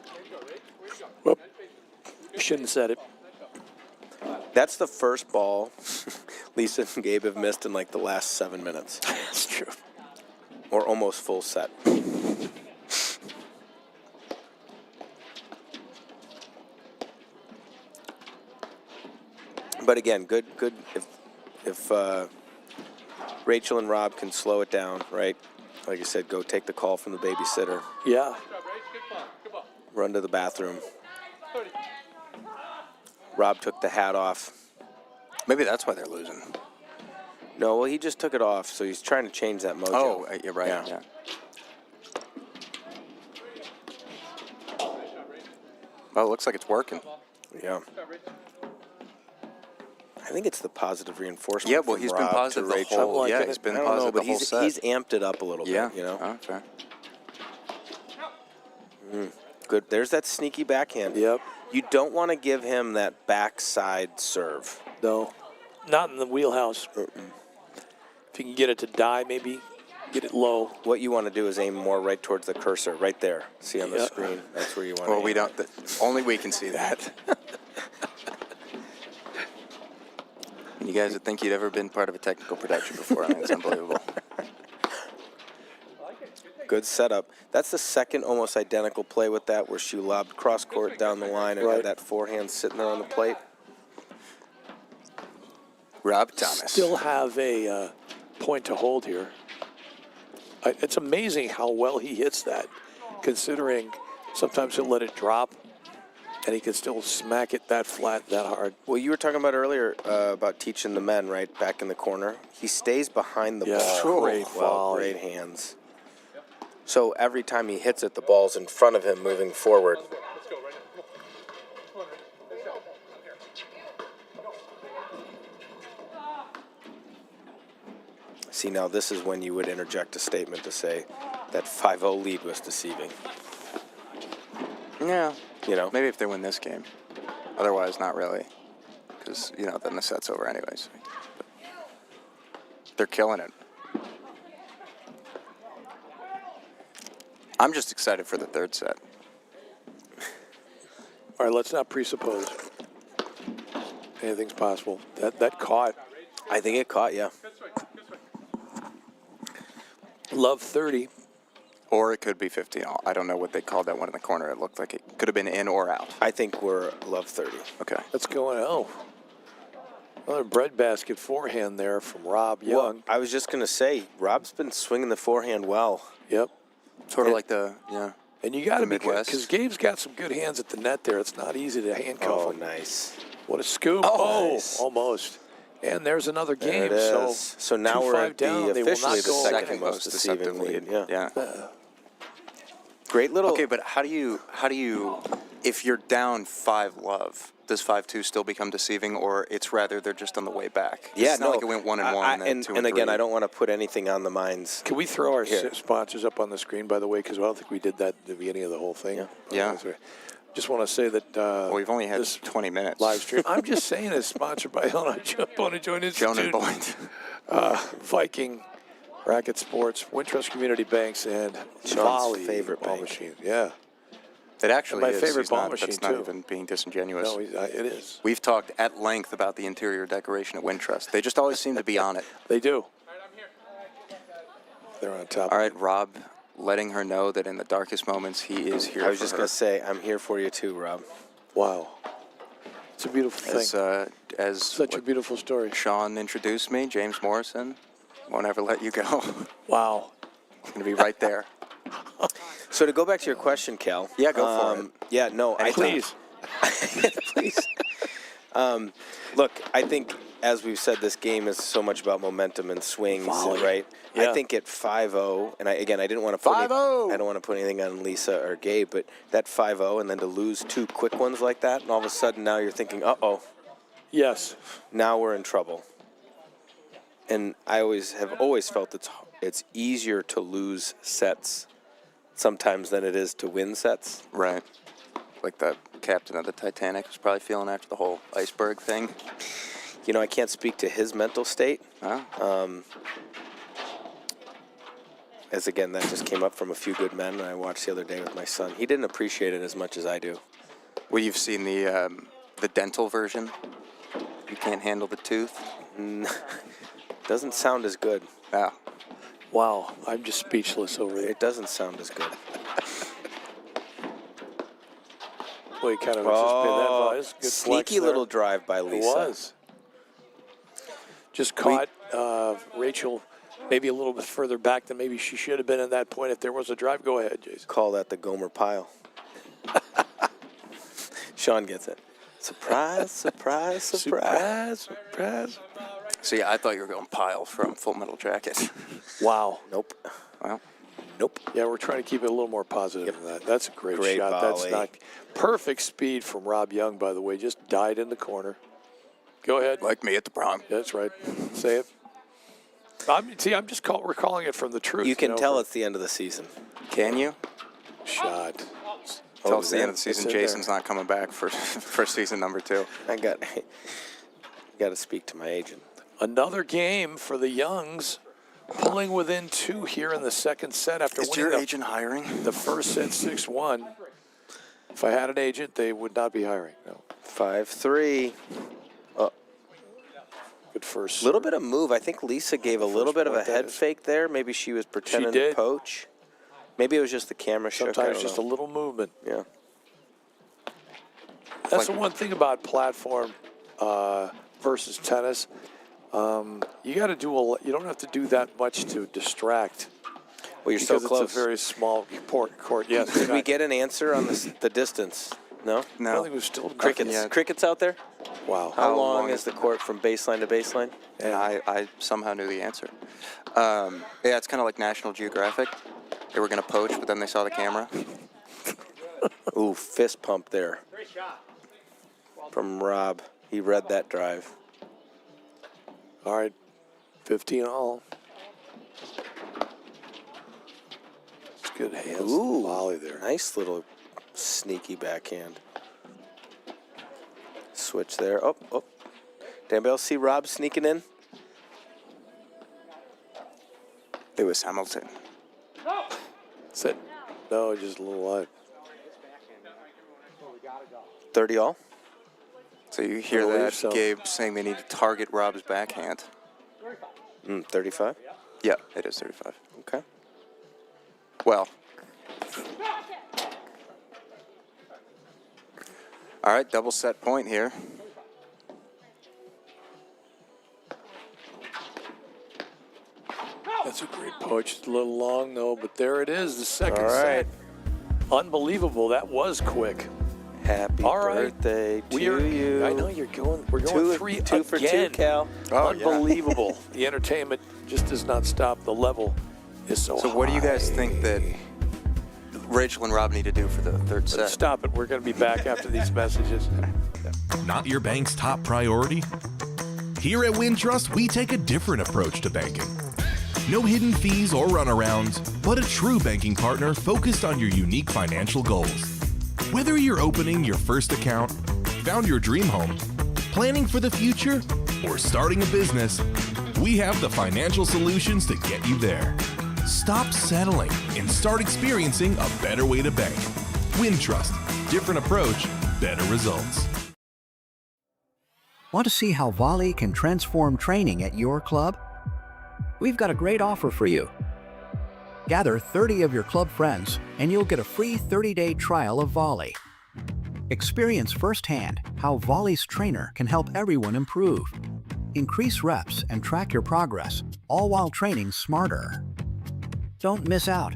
Whoop. Shouldn't have said it. That's the first ball Lisa and Gabe have missed in like the last 7 minutes, That's true. or almost full set. But again, good. If Rachel and Rob can slow it down, right? Like I said, go take the call from the babysitter, Yeah. run to the bathroom. Rob took the hat off. Maybe that's why they're losing. No, well, he just took it off, so he's trying to change that mojo. Oh, you're right. Yeah. Yeah. Well, it looks like it's working. Yeah. I think it's the positive reinforcement. Yeah, well, from he's been Rob positive to the Rachel. whole. I'm Yeah, liking he's it. been I don't know, positive but the whole he's set. amped it up a little Yeah. bit, you know? Oh, fair. Good. There's that sneaky backhand. Yep. You don't want to give him that backside serve. No. Not in the wheelhouse. If you can get it to die, maybe get it low. What you want to do is aim more right towards the cursor, right there. See on the Yeah. screen? That's where you want to Well, aim. we don't. Only we can see that. You guys would think you'd ever been part of a technical production before. I mean, it's unbelievable. Good setup. That's the second almost identical play with that, where she lobbed cross court down the line and Right. had that forehand sitting there on the plate. Rob Thomas. Still have a point to hold here. It's amazing how well he hits that, considering sometimes he'll let it drop, and he can still smack it that flat, that hard. Well, you were talking about earlier about teaching the men, right, back in the corner. He stays behind the Yeah, ball. great Well, volley. great hands. So every time he hits it, the ball's in front of him moving forward. See, now this is when you would interject a statement to say that 5-0 lead was deceiving. Yeah. You know? Maybe if they win this game. Otherwise, not really. Because, then the set's over anyways. But they're killing it. I'm just excited for the third set. All right, let's not presuppose anything's possible. That caught. I think it caught, yeah. Love 30. Or it could be 50. I don't know what they called that one in the corner. It looked like it could have been in or out. I think we're love 30. Okay. Let's go on. Oh, another breadbasket forehand there from Rob Young. Well, I was just going to say, Rob's been swinging the forehand well. Yep. Sort of like yeah. And you got to The be good, Midwest. because Gabe's got some good hands at the net there. It's not easy to handcuff Oh, him. nice. What a scoop. Oh, nice. Almost. And there's another There game. it is. So now we're 2-5 at down. the They will officially not the go second most deceiving lead. Yeah. Great little. Okay, but how do you, if you're down 5-love, does 5-2 still become deceiving, or it's rather they're just on the way back? Yeah, it's not like it went 1-1 and then 2-3. And again, I don't want to put anything on the minds. Can we throw our Here. sponsors up on the screen, by the way, because I don't think we did that at the beginning of the whole thing. Yeah. Just want to say that Well, we've only had this 20 minutes. live stream. I'm just saying it's sponsored by Bona Joint Joan Institute, and Boyd. Viking, Racket Sports, Wintrust Community Banks, and Sean's Volley favorite ball bank. machine. Yeah. It actually My is. favorite He's ball not, machine, that's not too. even being disingenuous. No, it is. We've talked at length about the interior decoration at Wintrust. They just always seem to be on it. They do. They're on top. All right, Rob, letting her know that in the darkest moments he is here I was for just her. going to say, I'm here for you too, Rob. Wow. It's a beautiful thing. As Such a beautiful story. Sean introduced me, James Morrison, won't ever let you go. Wow. It's going to be right there. So to go back to your question, Cal. Yeah, go for it. Yeah, no, I think. Please. Please. Look, I think, as we've said, this game is so much about momentum and swings, Volley. right? Yeah. I think at 5-0, and I didn't want to put 5-0. I don't want to put anything on Lisa or Gabe, but that 5-0 and then to lose two quick ones like that, and all of a sudden now you're thinking, uh-oh, Yes. now we're in trouble. and I have always felt it's easier to lose sets sometimes than it is to win sets. Right. Like the captain of the Titanic was probably feeling after the whole iceberg thing. You know, I can't speak to his mental state. Oh. As again, that just came up from A Few Good Men, and I watched the other day with my son. He didn't appreciate it as much as I do. Well, you've seen the dental version. You can't handle the tooth. Doesn't sound as good. Wow. Wow, I'm just speechless over there. It doesn't sound as good. Well, he kind of anticipated that. Well, it's a good flex sneaky there. little drive by Lisa. It was. Just caught Rachel maybe a little bit further back than maybe she should have been at that point if there was a drive. Go ahead, Jason. Call that the Gomer pile. Sean gets it. Surprise, surprise, surprise. Surprise, surprise. See, I thought you were going Pile from Full Metal Jacket. Wow. Nope. Well, Nope. Yeah, we're trying to keep it a little more positive than that. That's a great shot. Volley. That's not perfect speed from Rob Young, by the way. Just died in the corner. Go ahead. like me at the prom. That's right. Say it. I'm just we're calling it from the truth. You can know, tell from it's the end of the season. Can you? shot. Till it's the end of the It's season, in Jason's there. not coming back for season number 2. I got to speak to my agent. Another game for the Youngs, pulling within 2 here in the second set after Is winning your agent hiring? the first set 6-1. If I had an agent, they would not be hiring. No. 5-3. Good first. Little bit of move. I think Lisa gave a little bit of a point, that head is. fake there. Maybe she was pretending did. to poach. Maybe it was just the camera shook. I Sometimes don't just know. a little movement. Yeah. That's the one thing about platform versus tennis. You got to do you don't have to do that much to distract. Well, you're because so close. it's a very small court. Yes. Did we get an answer on the distance? No? I don't No. think we've still Crickets. yet. Crickets out there? Wow. How How long long is is the court from baseline to baseline? And I somehow knew the answer. Yeah, it's kind of like National Geographic. They were going to poach, but then they saw the camera. Ooh, fist pump there. From Rob. He read that drive. All right. 15 all. It's good hands. Ooh, Volley there. Nice little sneaky backhand. Switch there. Oh. Did anybody else see Rob sneaking in? Lewis Hamilton. Sit. No, just a little wide. 30 all? So you hear I believe that, so. Gabe saying they need to target Rob's backhand. 35? Yeah, it is 35. Okay. Well. All right, double set point here. That's a great poach. It's a little long, though, but there it is, the second All set. right. Unbelievable. That was quick. Happy All right. birthday to you. I know you're going. We're going Two for two, Cal. Oh, yeah. Unbelievable. The entertainment just does not stop. The level is so high. So what do you guys think that Rachel and Rob need to do for the third set? Stop it. We're going to be back after these messages. Not your bank's top priority? Here at Wintrust, we take a different approach to banking. No hidden fees or runarounds, but a true banking partner focused on your unique financial goals. Whether you're opening your first account, found your dream home, planning for the future, or starting a business, we have the financial solutions to get you there. Stop settling and start experiencing a better way to bank. Wintrust. Different approach, better results. Want to see how Volley can transform training at your club? We've got a great offer for you. Gather 30 of your club friends and you'll get a free 30-day trial of Volley. Experience firsthand how Volley's trainer can help everyone improve. Increase reps and track your progress, all while training smarter. Don't miss out.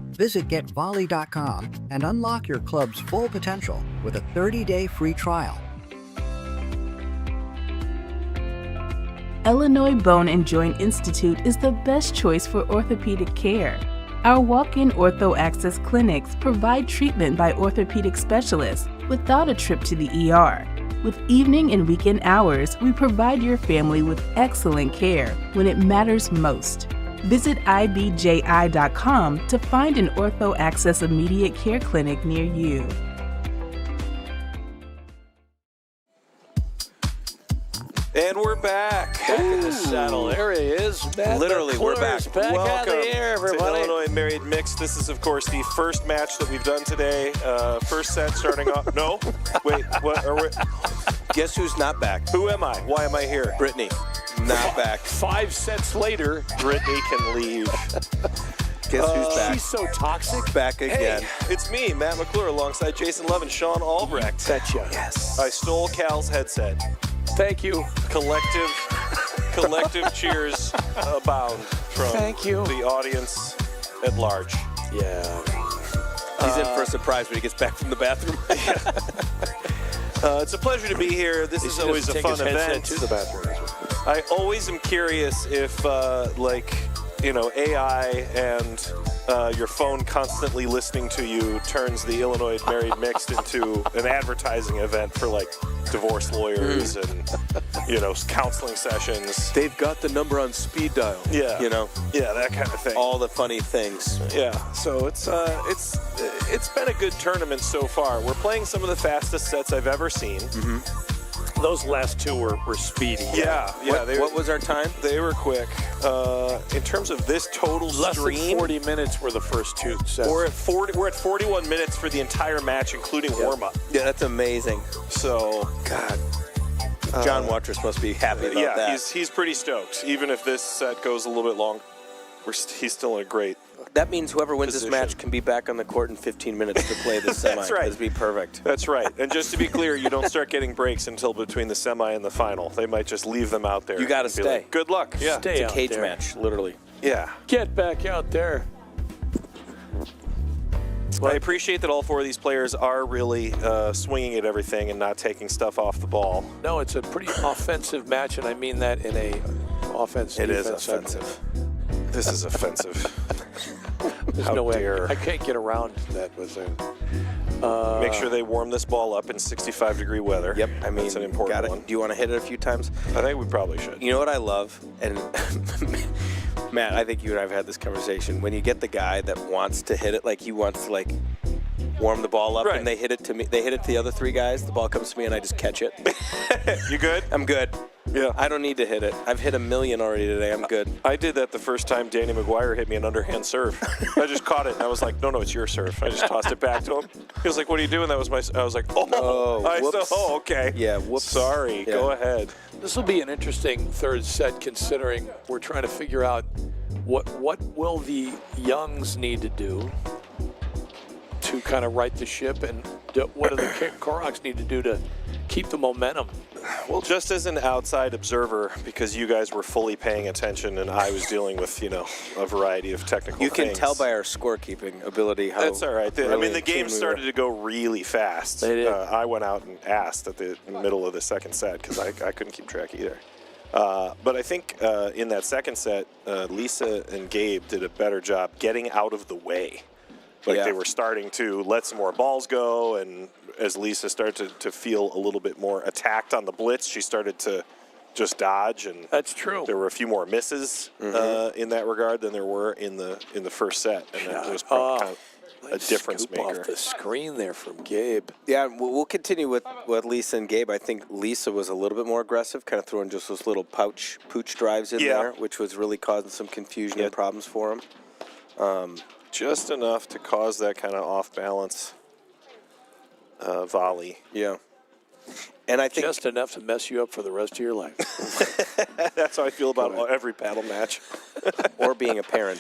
Visit getvolley.com and unlock your club's full potential with a 30-day free trial. Illinois Bone and Joint Institute is the best choice for orthopedic care. Our walk-in Ortho Access clinics provide treatment by orthopedic specialists without a trip to the ER. With evening and weekend hours, we provide your family with excellent care when it matters most. Visit ibji.com to find an Ortho Access immediate care clinic near you. And we're back. Back in the saddle. There he is. Matt Literally, we're McClure's back. Back Welcome out of the air, to everybody. Illinois Married Mixed. This is, of course, the first match that we've done today. First set starting off. No? Wait, what? Are we? Guess who's not back? Who am I? Why am I here? Brittany. Not back. 5 sets later. Brittany can leave. Guess who's back? She's so toxic. Back again. Hey, it's me, Matt McClure, alongside Jason Love and Sean Albrecht. Betcha. Yes. I stole Cal's headset. Thank you. Collective cheers abound from Thank you. the audience at large. Yeah. He's in for a surprise when he gets back from the bathroom. It's a pleasure to be here. This is always a Take fun his headset event. to the bathroom. I always am curious if, AI and your phone constantly listening to you turns the Illinois Married Mixed into an advertising event for, divorce lawyers and, counseling sessions. They've got the number on speed dial. Yeah. Yeah, that kind of thing. all the funny things. Yeah, so it's been a good tournament so far. We're playing some of the fastest sets I've ever seen. Those last 2 were speedy. Yeah. What was our time? They were quick. In terms of this total Less stream, than 40 minutes were the first 2 sets. we're at 41 minutes for the entire match, including warm-up. Yeah, that's amazing. So, God. John Watrous must be happy about that. he's pretty stoked. Even if this set goes a little bit long, he's still in a great. That means whoever wins position. this match can be back on the court in 15 minutes to play the semi. That's right. That'd be perfect. That's right. And just to be clear, you don't start getting breaks until between the semi and the final. They might just leave them out there. You gotta and be stay. like, good luck. Yeah. Stay It's a out cage there. match, literally. Yeah. Get back out there. I appreciate that all 4 of these players are really swinging at everything and not taking stuff off the ball. No, it's a pretty offensive match, and I mean that in a offensive. It is offensive. This is offensive. There's How no way. dare. I can't get around that with a. Make sure they warm this ball up in 65-degree weather. Yep, I mean, that's an important got it. one. Do you want to hit it a few times? I think we probably should. You know what I love? And Matt, I think you and I have had this conversation. When you get the guy that wants to hit it, he wants to warm the ball up, Right. and they hit it to me. They hit it to the other 3 guys. The ball comes to me, and I just catch it. You good? I'm good. Yeah. I don't need to hit it. I've hit 1,000,000 already today. I'm good. I did that the first time Danny McGuire hit me an underhand serve. I just caught it, and I was like, no, it's your serve. I just tossed it back to him. He was like, what are you doing? That was my. I was like, whoops. okay. Yeah, whoops. Sorry. Yeah. Go ahead. This will be an interesting 3rd set, considering we're trying to figure out what will the Youngs need to do to kind of right the ship, and what do the Koroks need to do to keep the momentum. Well, just as an outside observer, because you guys were fully paying attention and I was dealing with, a variety of technical You things. can tell by our scorekeeping ability how. That's all right. I really mean, the game keen we started were. to go really fast. They did. I went out and asked at the middle of the second set because I couldn't keep track either. But I think in that second set, Lisa and Gabe did a better job getting out of the way. Yeah. They were starting to let some more balls go, and as Lisa started to feel a little bit more attacked on the blitz, she started to just dodge, and That's true. there were a few more misses in that regard than there were in the first set, and that was probably kind of a difference Scoop maker. off the screen there from Gabe. Yeah, we'll continue with Lisa and Gabe. I think Lisa was a little bit more aggressive, kind of throwing just those little pooch drives in there, which was really causing some confusion and problems for him. Just enough to cause that kind of off-balance volley. Yeah. And I think Just enough to mess you up for the rest of your life. That's how I feel about every paddle match. or being a parent.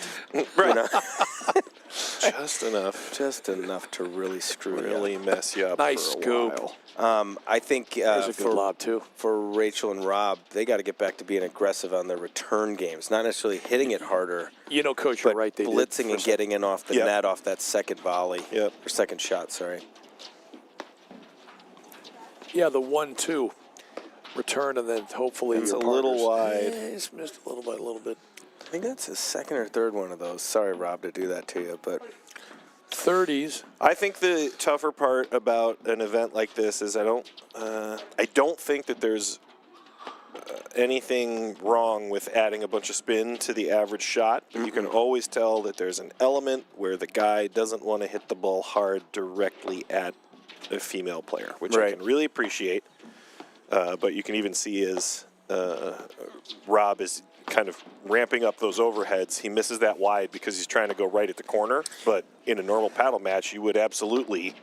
Right. Just enough. Just enough to really screw you Really mess you up Nice for a scoop. while. I think That was a good lob, too. for Rachel and Rob, they got to get back to being aggressive on their return games. Not necessarily hitting it harder, You know, Coach, but you're right. They did blitzing and for getting in off the Yep. net off that second volley. Yep. Or second shot, sorry. Yeah, the 1-2 return, and then hopefully It's your a little partners- wide. Yeah, just missed a little bit. I think that's his second or third one of those. Sorry, Rob, to do that to you, but 30s. I think the tougher part about an event like this is I don't think that there's anything wrong with adding a bunch of spin to the average shot, but you can always tell that there's an element where the guy doesn't want to hit the ball hard directly at a female player, which I can really appreciate. But you can even see as Rob is kind of ramping up those overheads. He misses that wide because he's trying to go right at the corner. But in a normal paddle match, you would absolutely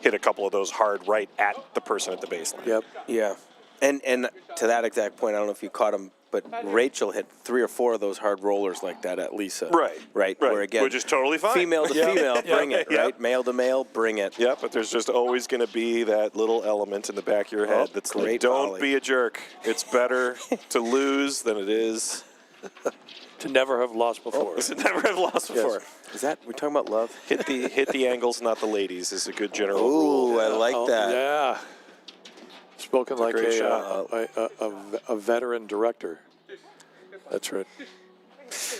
hit a couple of those hard right at the person at the baseline. Yep. Yeah. And to that exact point, I don't know if you caught him, but Rachel hit 3 or 4 of those hard rollers like that at Lisa. Right. Where again, which is totally fine. Female to female, bring it, right? Male to male, bring it. Yeah, but there's just always going to be that little element in the back of your head that's like, don't be a jerk. It's better to lose than it is to never have lost before. To never have lost before. Is that, we're talking about love? Hit the angles, not the ladies, is a good general Ooh, rule. I like that. Yeah. Spoken like great a veteran director. That's right.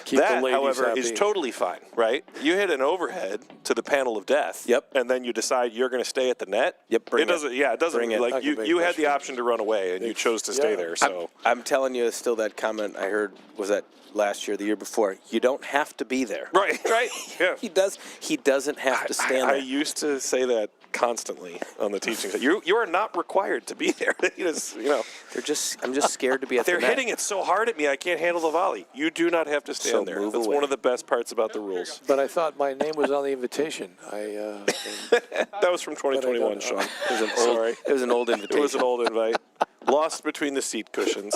Keep That, the ladies however, happy. is totally fine, right? You hit an overhead to the panel of death. Yep. And then you decide you're going to stay at the net. Yep, bring it doesn't. Yeah, it doesn't. Bring it. Like you had the option to run away, and you chose to stay there. So I'm telling you, still that comment I heard, was that last year, the year before, you don't have to be there. right. Yeah. He doesn't have to stand I there. used to say that constantly on the teaching side. You are not required to be there. I'm just scared to be at They're the net. hitting it so hard at me, I can't handle the volley. You do not have to stand So there. move That's away. one of the best parts about the rules. But I thought my name was on the invitation. That was from 2021, Sean. It was an old invitation. It was an old invite. Lost between the seat cushions.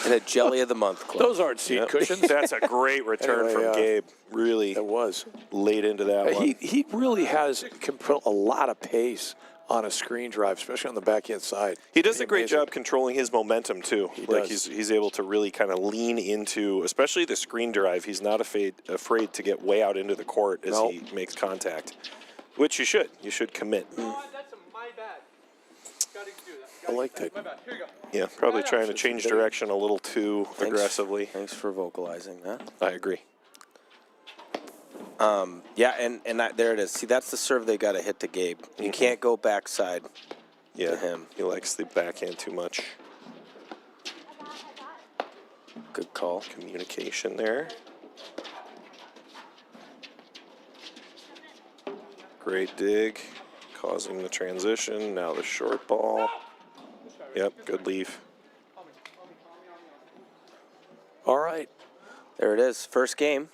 And a Jelly of the Month club. Those aren't seat cushions. That's a great return Anyway, from Gabe. Really It was. laid into that one. He really can put a lot of pace on a screen drive, especially on the backhand side. He does a great Amazing. job controlling his momentum too. does. He's able to really kind of lean into, especially the screen drive. He's not afraid to get way out into the court as he makes contact, which you should. You should commit. I like that. Yeah, probably trying to change direction a little too aggressively. Thanks for vocalizing that. I agree. There it is. See, that's the serve they got to hit to Gabe. You can't go backside to him. He likes the backhand too much. Good call. Communication there. Great dig, causing the transition. Now the short ball. Yep, good leave. All right. There it is. First game.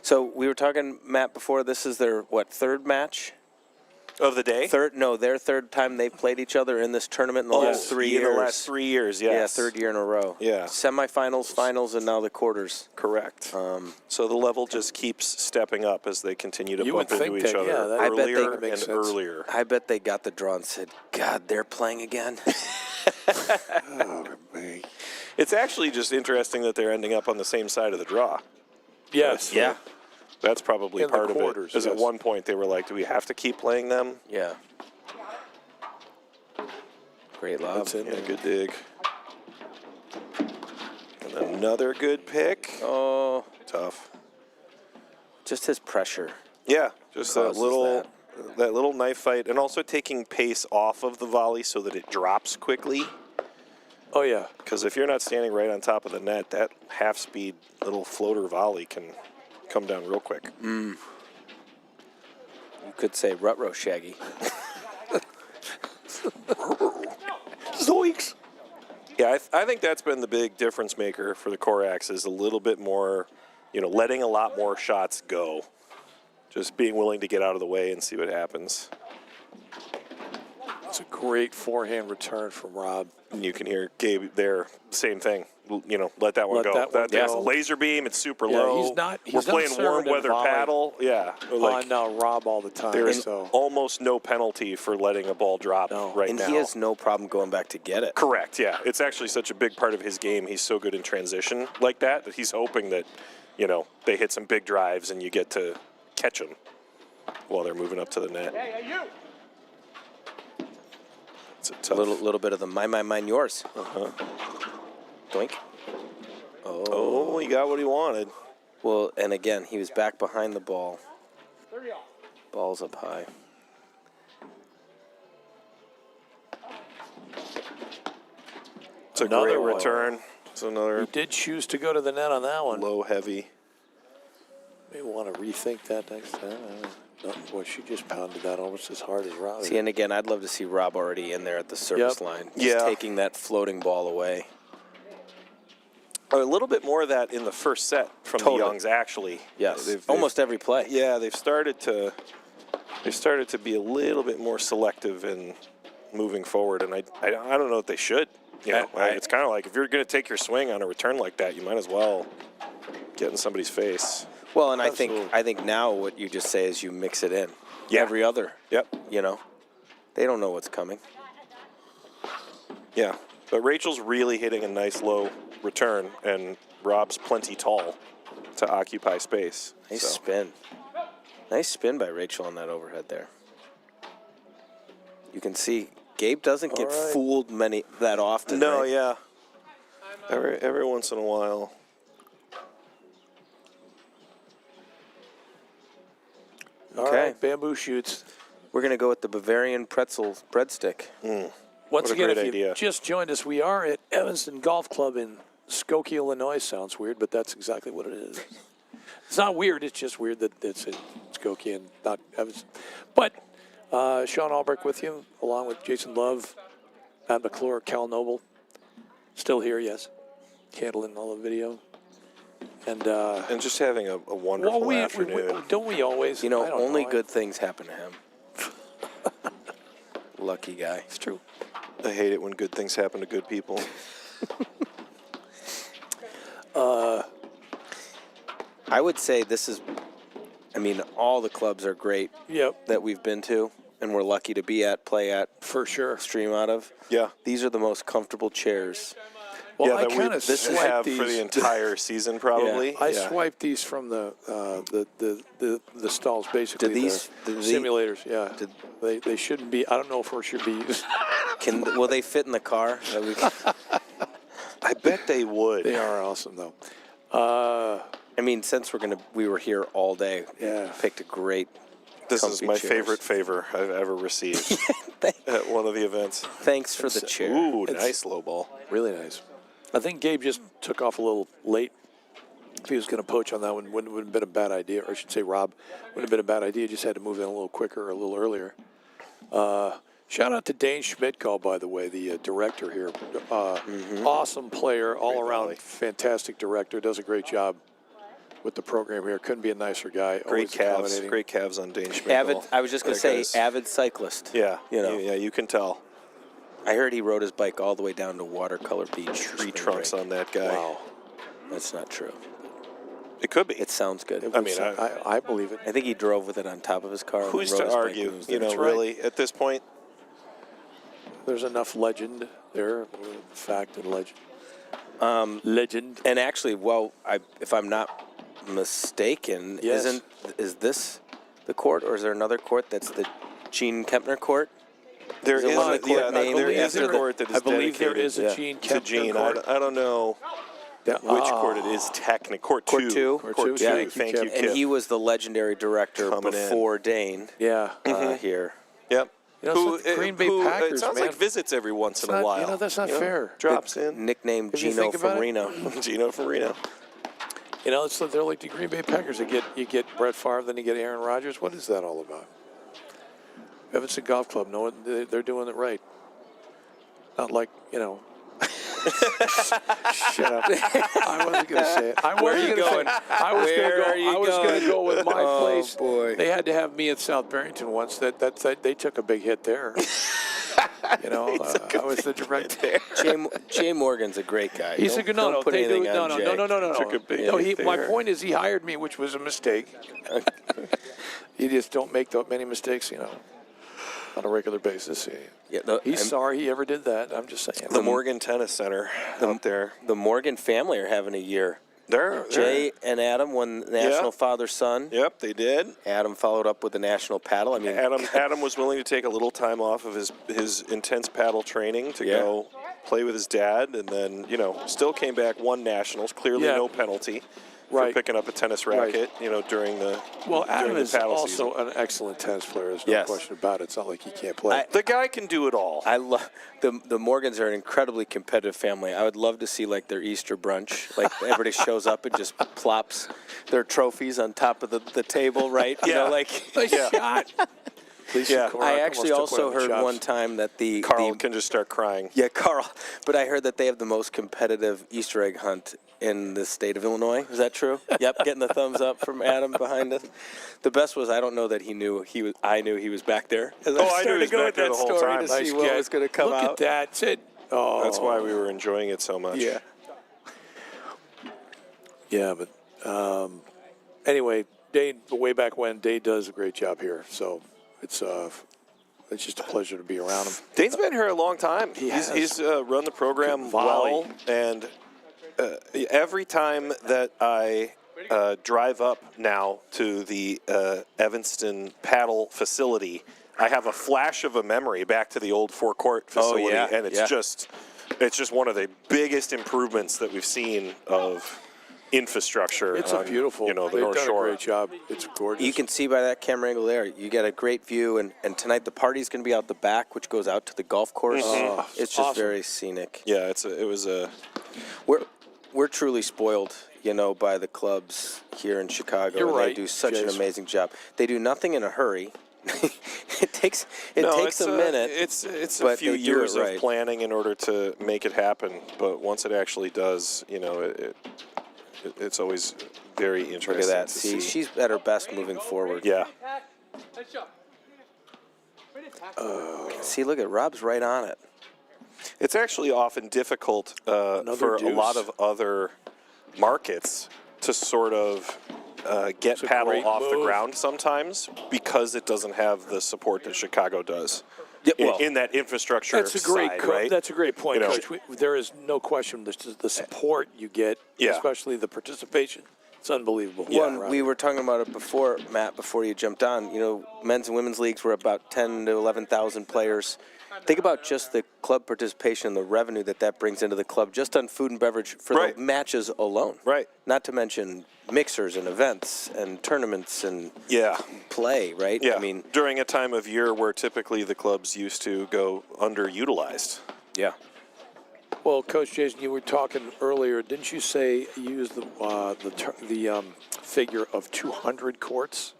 So we were talking, Matt, before. This is their, third match? Of the day? Their third time they've played each other in this tournament in the last 3 years. In the last 3 years, yes. Yeah, third year in a row. Yeah. Semifinals, finals, and now the quarters. Correct. So the level just keeps stepping up as they continue to You bump would into think each that, other yeah, that- I bet earlier they- and sense. earlier. I bet they got the draw and said, God, they're playing again. It's actually just interesting that they're ending up on the same side of the draw. Yes. Yeah. That's probably In the part of quarters, it. Because at yes. one point they were like, do we have to keep playing them? Yeah. Great lob. That's it. Yeah, good dig. And another good pick. Oh, Tough. just his pressure. Yeah, just that Causes little knife fight, and also taking pace off of the volley so that it drops quickly. Oh, yeah. Because if you're not standing right on top of the net, that half-speed little floater volley can come down real quick. You could say Rutrow Shaggy. Zoinks. Yeah, I think that's been the big difference maker for the Koraks is a little bit more, letting a lot more shots go. Just being willing to get out of the way and see what happens. It's a great forehand return from Rob. And you can hear Gabe there, same thing. Let that one Let go. that one That's go. a laser beam. It's super Yeah, low. he's not We're playing warm serving in weather volley. paddle. Yeah. On Rob all the time. There's So almost no penalty for letting a ball drop right And now. he has no problem going back to get it. Correct, yeah. It's actually such a big part of his game. He's so good in transition like that he's hoping that, they hit some big drives and you get to catch them while they're moving up to the net. It's a tough. Little bit of the mine, yours. Doink. Oh, he got what he wanted. Well, and again, he was back behind the ball. Ball's up high. It's a Another great one. return. It's another He did choose to go to the net on that one. low heavy. May want to rethink that next time. Boy, she just pounded that almost as hard as Rob. See, and again, I'd love to see Rob already in there at the service Yep. line. Yeah. Just taking that floating ball away. A little bit more of that in the first set from Totally. the Youngs, actually. Yes. Almost every play. Yeah, they've started to be a little bit more selective in moving forward, and I don't know if they should. You know, it's kind of like if you're going to take your swing on a return like that, you might as well get in somebody's face. Well, and Absolutely. I think now what you just say is you mix it in. Yeah. Every other. Yep. You know, they don't know what's coming. Yeah, but Rachel's really hitting a nice low return, and Rob's plenty tall to occupy space. Nice So, spin. Nice spin by Rachel on that overhead there. You can see Gabe doesn't get All right. fooled that often. No, right? yeah. Every once in a while. All Okay. right, bamboo shoots. We're going to go with the Bavarian pretzel breadstick. Once What a again, great if you idea. just joined us, we are at Evaston Golf Club in Skokie, Illinois. Sounds weird, but that's exactly what it is. It's not weird. It's just weird that it's in Skokie and not Evanston. But Sean Albrecht with you, along with Jason Love, Matt McClure, Cal Noble. Still here, yes. Handling all the video. And And just having a wonderful afternoon. don't we always? You know, I don't only know. good things happen to him. Lucky guy. It's true. I hate it when good things happen to good people. I would say this is, I mean, all the clubs are great Yep, that we've been to, and we're lucky to be at, play at, for sure. stream out of. Yeah. These are the most comfortable chairs. Well, Yeah, I that we kind of this swiped have these. for the entire season, probably. I Yeah. swiped these from the stalls, basically. Do these- the do the- simulators? Yeah. They shouldn't be. I don't know if we should be used. Will they fit in the car? That we can- I bet they would. They are awesome, though. I mean, since we were here all day, Yeah. picked a great. This is comfy my chairs. favorite favor I've ever received at one of the events. Thanks for the chair. Ooh, nice low ball. Really nice. I think Gabe just took off a little late. If he was going to poach on that one, wouldn't have been a bad idea. Or I should say, Rob, wouldn't have been a bad idea. Just had to move in a little quicker or a little earlier. Shout out to Dane Schmidtko, by the way, the director here. Awesome player, all around golly. fantastic director. Does a great job with the program here. Couldn't be a nicer guy. Great always calves. accommodating. Great calves on Dane Schmidt. Avid. I was just going to say, guys. avid cyclist. Yeah. You know. Yeah, you can tell. I heard he rode his bike all the way down to Watercolor Beach. Tree trunks on that guy. Wow. That's not true. It could be. It sounds good. I mean, I believe it. I think he drove with it on top of his car. and who's rode to his bike argue? when he was You there. know, That's right. really, at this point. There's enough legend there. Fact and legend. Legend. And actually, well, if I'm not mistaken, Yes. is this the court, or is there another court that's the Gene Kempner court? There Is it is one a, of the court yeah, named there is after a the- court that is I believe there dedicated is a Gene to Kempner Gene. court. I don't know which court it is technically. Court Court two? Court Court two. two. Thank you, Thank you, Kip. And Kip. he was the legendary director Coming in. before Dane Yeah. here. Yep. You know, it's like the Green Bay Packers, it sounds man. like visits every once in a not- while. you know, that's not fair. Drops in. Nicknamed If you Gino think about from it. Reno. Gino from Reno. You know, they're like the Green Bay Packers. You get Brett Favre, then you get Aaron Rodgers. What is that all about? Evanston Golf Club, no, they're doing it right. Not like, you know. Shut up. I wasn't going to say it. Where are you going? Where are you I was going to go with my Oh, place. boy. They had to have me at South Barrington once. They took a big hit there. You know, I was the director. Jay Morgan's a great guy. He's a Don't- good don't no. put They do anything on Jay. no. Took a big No, hit my there. point is he hired me, which was a mistake. You just don't make that many mistakes, you know, on a regular basis. Yeah, He's sorry he ever did that. I'm just saying. The Morgan Tennis Center out there. The Morgan family are having a year. They're Jay and Adam won National Yeah. Father-Son. Yep, they did. Adam followed up with the National Paddle. I mean, Adam was willing to take a little time off of his intense paddle training to Yeah. go play with his dad, and then still came back, won nationals, clearly Yeah. no penalty. Right. picking up a tennis racket, during the Well, Adam during the is paddle also season. an excellent tennis player. There's no Yes. question about it. It's not like he can't play. The guy can do it all. I love the Morgans are an incredibly competitive family. I would love to see like their Easter brunch. Like everybody shows up and just plops their trophies on top of the table, right? You know, like Nice shot. Lisa Yeah. Korak I actually almost took also one of the heard shots. one time that Carl can just start crying. Yeah, Carl. But I heard that they have the most competitive Easter egg hunt in the state of Illinois. Is that true? Yep, getting the thumbs up from Adam behind us. The best was I don't know that he knew he was. I knew he was back there. As Oh, I knew started he was to go back with there that the whole story time. to Nice see what get. was going to come Look out. at that. That's it. Oh. That's why we were enjoying it so much. Yeah. Yeah, but anyway, Dade, way back when, Dade does a great job here. So it's just a pleasure to be around him. Dane's been here a long time. has. He's run the program Volley. well, and every time that I drive up now to the Evanston paddle facility, I have a flash of a memory back to the old forecourt facility, yeah, and it's just one of the biggest improvements that we've seen of infrastructure. It's on, a beautiful. the they've North done Shore. a great job. It's gorgeous. You can see by that camera angle there, you get a great view. And tonight the party's going to be out the back, which goes out to the golf course. Oh, It's just awesome. very scenic. Yeah, it was a. We're truly spoiled, by the clubs here in Chicago. You're and right, They do such an Jason. amazing job. They do nothing in a hurry. it takes it's a minute. It's a but few they do years it of right. planning in order to make it happen. But once it actually does, it's always very interesting. Look at that. to See, she's at her best moving forward. Yeah. See, look at Rob's right on it. It's actually often difficult for a deuce. lot of other markets to sort of get It's a paddle great off the move. ground sometimes because it doesn't have the support that Chicago does Yeah, well, in that infrastructure That's a great. side, right? That's a great point, You know. Coach. There is no question. The support you get, Yeah. especially the participation, it's unbelievable. One, we were talking about it before, Matt, before you jumped on. Men's and women's leagues were about 10 to 11,000 players. Think about just the club participation and the revenue that brings into the club just on food and beverage for Right. the matches alone. Right. Not to mention mixers and events and tournaments and Yeah. play, right? Yeah. I mean, during a time of year where typically the clubs used to go underutilized. yeah. Well, Coach Jason, you were talking earlier. Didn't you say you used the figure of 200 courts?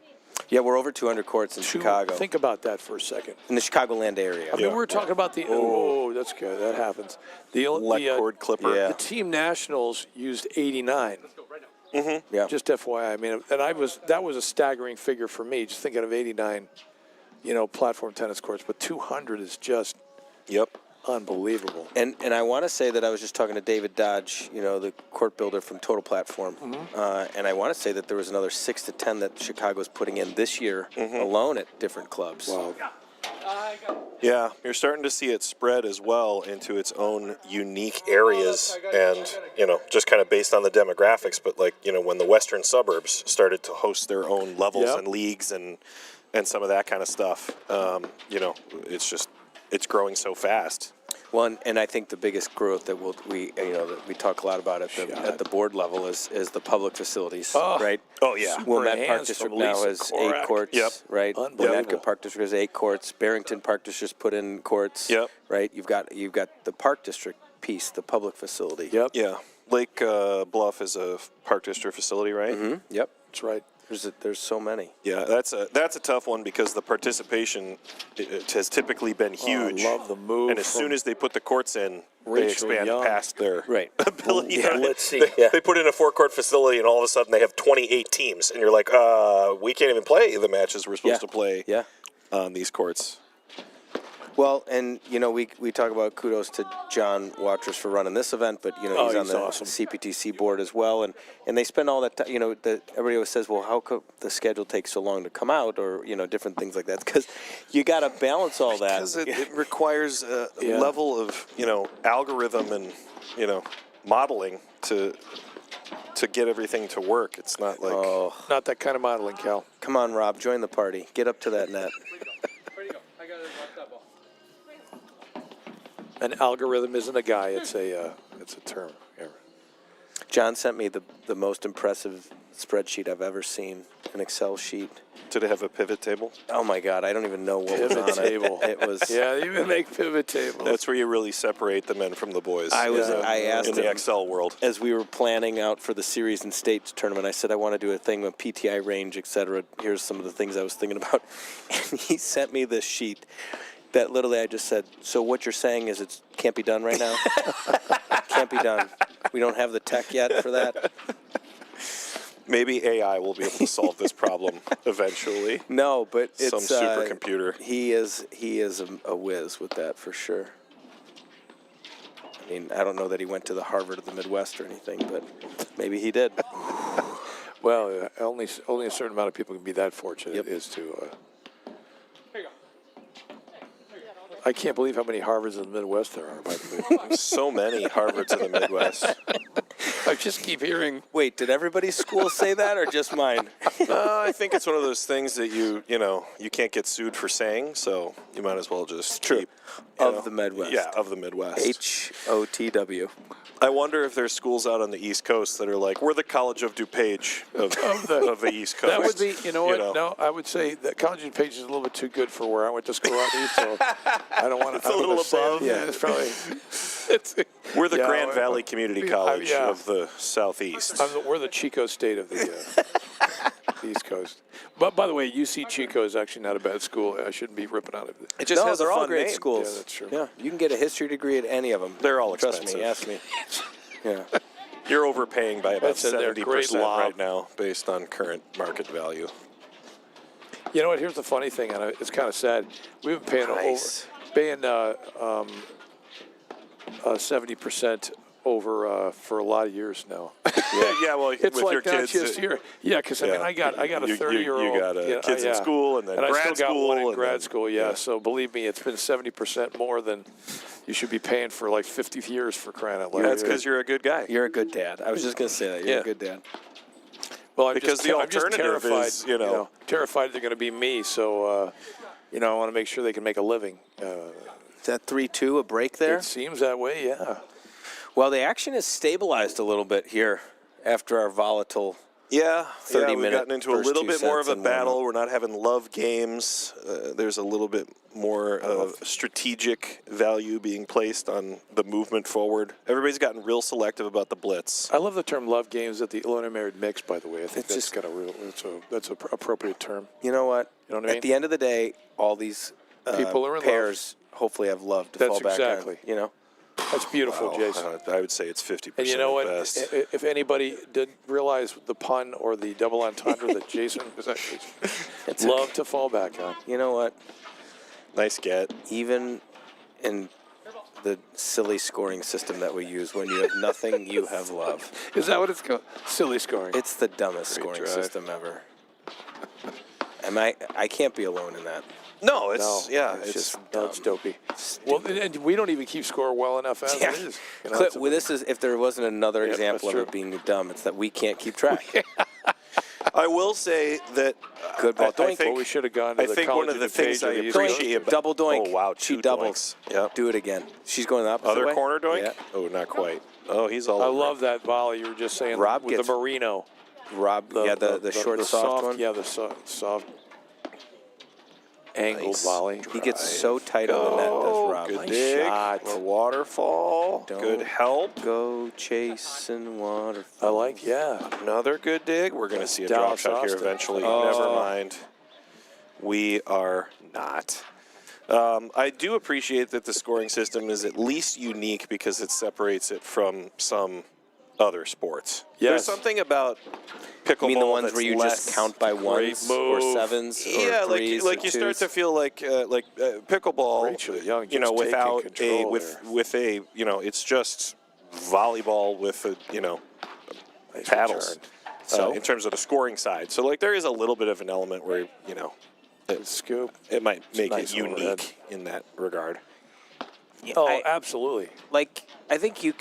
Yeah, we're over 200 courts in Chicago. Think about that for a second. In the Chicagoland area. I mean, we're talking about the. Oh, that's good. That happens. The Cord clipper. Yeah. The team nationals used 89. Yeah. Just FYI. I mean, and that was a staggering figure for me. Just thinking of 89, platform tennis courts, but 200 is just Yep. unbelievable. And I want to say that I was just talking to David Dodge, the court builder from Total Platform, and I want to say that there was another 6 to 10 that Chicago's putting in this year alone at different clubs. Wow. Yeah, you're starting to see it spread as well into its own unique areas and, just kind of based on the demographics, but when the western suburbs started to host their own levels Yep. and leagues and some of that kind of stuff, it's growing so fast. One, and I think the biggest growth that we talk a lot about at the board level is the public facilities, right? Oh, yeah. Wilmette Park hands District from now Lisa has Korak. 8 courts, Yep. right? Unbelievable. Winnetka Park District has 8 courts. Barrington Park District's put in courts, Yep. right? You've got the Park District piece, the public facility. Yep. Yeah. Lake Bluff is a Park District facility, right? Mm-hmm. Yep. That's right. There's so many. Yeah, that's a tough one because the participation it has typically been huge. I love the move. And as soon from as they put the courts in, they Rachel expand Young. past their Right. ability. Yeah, let's see. They put in a 4-court facility, and all of a sudden they have 28 teams, and you're like, we can't even play the matches we're supposed to play Yeah. on these courts. Well, and we talk about kudos to John Watrous for running this event, but he's on he's the awesome. CPTC board as well, and they spend all that time. Everybody always says, well, how could the schedule take so long to come out, or different things like that, because you got to balance all that. Because it requires a Yeah. level of algorithm and modeling to get everything to work. It's not like Not that kind of modeling, Cal. Come on, Rob, join the party. Get up to that net. An algorithm isn't a guy; it's a term. Yeah. John sent me the most impressive spreadsheet I've ever seen, an Excel sheet. Did it have a pivot table? Oh my God, I don't even know what was on Pivot table. it. It was. Yeah, they even make pivot tables. That's where you really separate the men from the boys. I asked in the him, Excel world. as we were planning out for the series and states tournament, I said I want to do a thing with PTI range, etc. Here's some of the things I was thinking about, and he sent me this sheet that literally I just said, so what you're saying is it can't be done right now? Can't be done. We don't have the tech yet for that. Maybe AI will be able to solve this problem eventually. No, but it's some supercomputer. He is a whiz with that for sure. I mean, I don't know that he went to the Harvard of the Midwest or anything, but maybe he did. Well, only a certain amount of people can be that fortunate. Yep. Is to. I can't believe how many Harvards in the Midwest there are. By the way, So many Harvards in the Midwest. I just keep hearing. Wait, did everybody's school say that or just mine? I think it's one of those things that you can't get sued for saying, so you might as well just keep, The Midwest. Yeah, of the Midwest. HOTW. I wonder if there's schools out on the East Coast that are like, we're the College of DuPage of the East Coast. That would be, you know what? No, I would say that College of DuPage is a little bit too good for where I went to school out east, so I don't want to. It's a little above. Yeah, it's probably. We're the Yeah, Grand Valley Community College yeah. of the Southeast. We're the Chico State of the East Coast. But by the way, UC Chico is actually not a bad school. I shouldn't be ripping on it. It just has a they're all fun great name. schools. Yeah, that's true. Yeah, you can get a history degree at any of them. They're all Trust expensive. me, ask me. Yeah. You're overpaying by about That's in their 70% great lob. right now based on current market value. You know what? Here's the funny thing, and it's kind of sad. We've been paying Nice. 70% over for a lot of years now. Yeah, well, It's with like your not kids. just here. Yeah, because I mean, I got a 30-year-old. You got kids in school and then and grad I still got school. one in and grad then- school. Yeah, so believe me, it's been 70% more than you should be paying for like 50 years for crying out loud. That's because you're a good guy. You're a good dad. I was just going to say that. You're Yeah. a good dad. Well, Because the alternative terrified, is, terrified they're going to be me. So, I want to make sure they can make a living. Is that 3-2, a break there? It seems that way, yeah. Well, the action has stabilized a little bit here after our volatile. Yeah, 30 we've minute gotten into a first little two bit more sets of a and battle. warm-up. We're not having love games. There's a little bit more of strategic value being placed on the movement forward. Everybody's gotten real selective about the blitz. I love the term "love games" at the Illinois Married Mix. By the way, I think It's that's just- got a real. That's an appropriate term. You know what? You know what I mean? At the end of the day, all these People are in love. pairs hopefully have love to That's fall back exactly. on. You know? That's beautiful, Jason. I would say it's 50% And you know what? at best. If anybody did realize the pun or the double entendre that Jason was actually love to fall back on. You know what? Nice get. Even in the silly scoring system that we use, when you have nothing, you have love. Is that what it's called? Silly scoring. It's the dumbest Great scoring drive. system ever. I can't be alone in that. No, it's just it's dumb. dopey. Well, and we don't even keep score well enough as Yeah. it is. This is if there wasn't another Yeah, example of that's it being dumb, it's that we can't keep track. I will say that Good ball. I Doink. think, Well, we should have gone to I the think College one of the of things DuPage or I the East appreciate Coast. about Double doink. Oh wow, She two doubles. doinks. Yep. Do it again. She's going the opposite Other way. corner doink? Yeah. Oh, not quite. Oh, he's all I over. love that volley you were just saying Rob with gets- the Merino. Rob, the short, soft one. Yeah, the soft angled Nice. volley. He gets so tight on the net, does Rob. Good Nice dig. shot. A waterfall. Don't Good help. Go chasing waterfall. I like, yeah. Another good dig. We're going to see a drop Dallas shot here Austin. eventually. Oh. Never mind. We are not. I do appreciate that the scoring system is at least unique because it separates it from some other sports. Yes. There's something about pickleball You mean the ones that's where you less just count by ones or move. sevens or yeah, threes like or you start twos? to feel like pickleball, Rachel Young you know, just taking without control with a it's just volleyball with a Nice paddles. return. So? In terms of the scoring side, so like there is a little bit of an element where Scoop. it might make nice it unique overhead. in that regard. Yeah, Oh, absolutely. I think you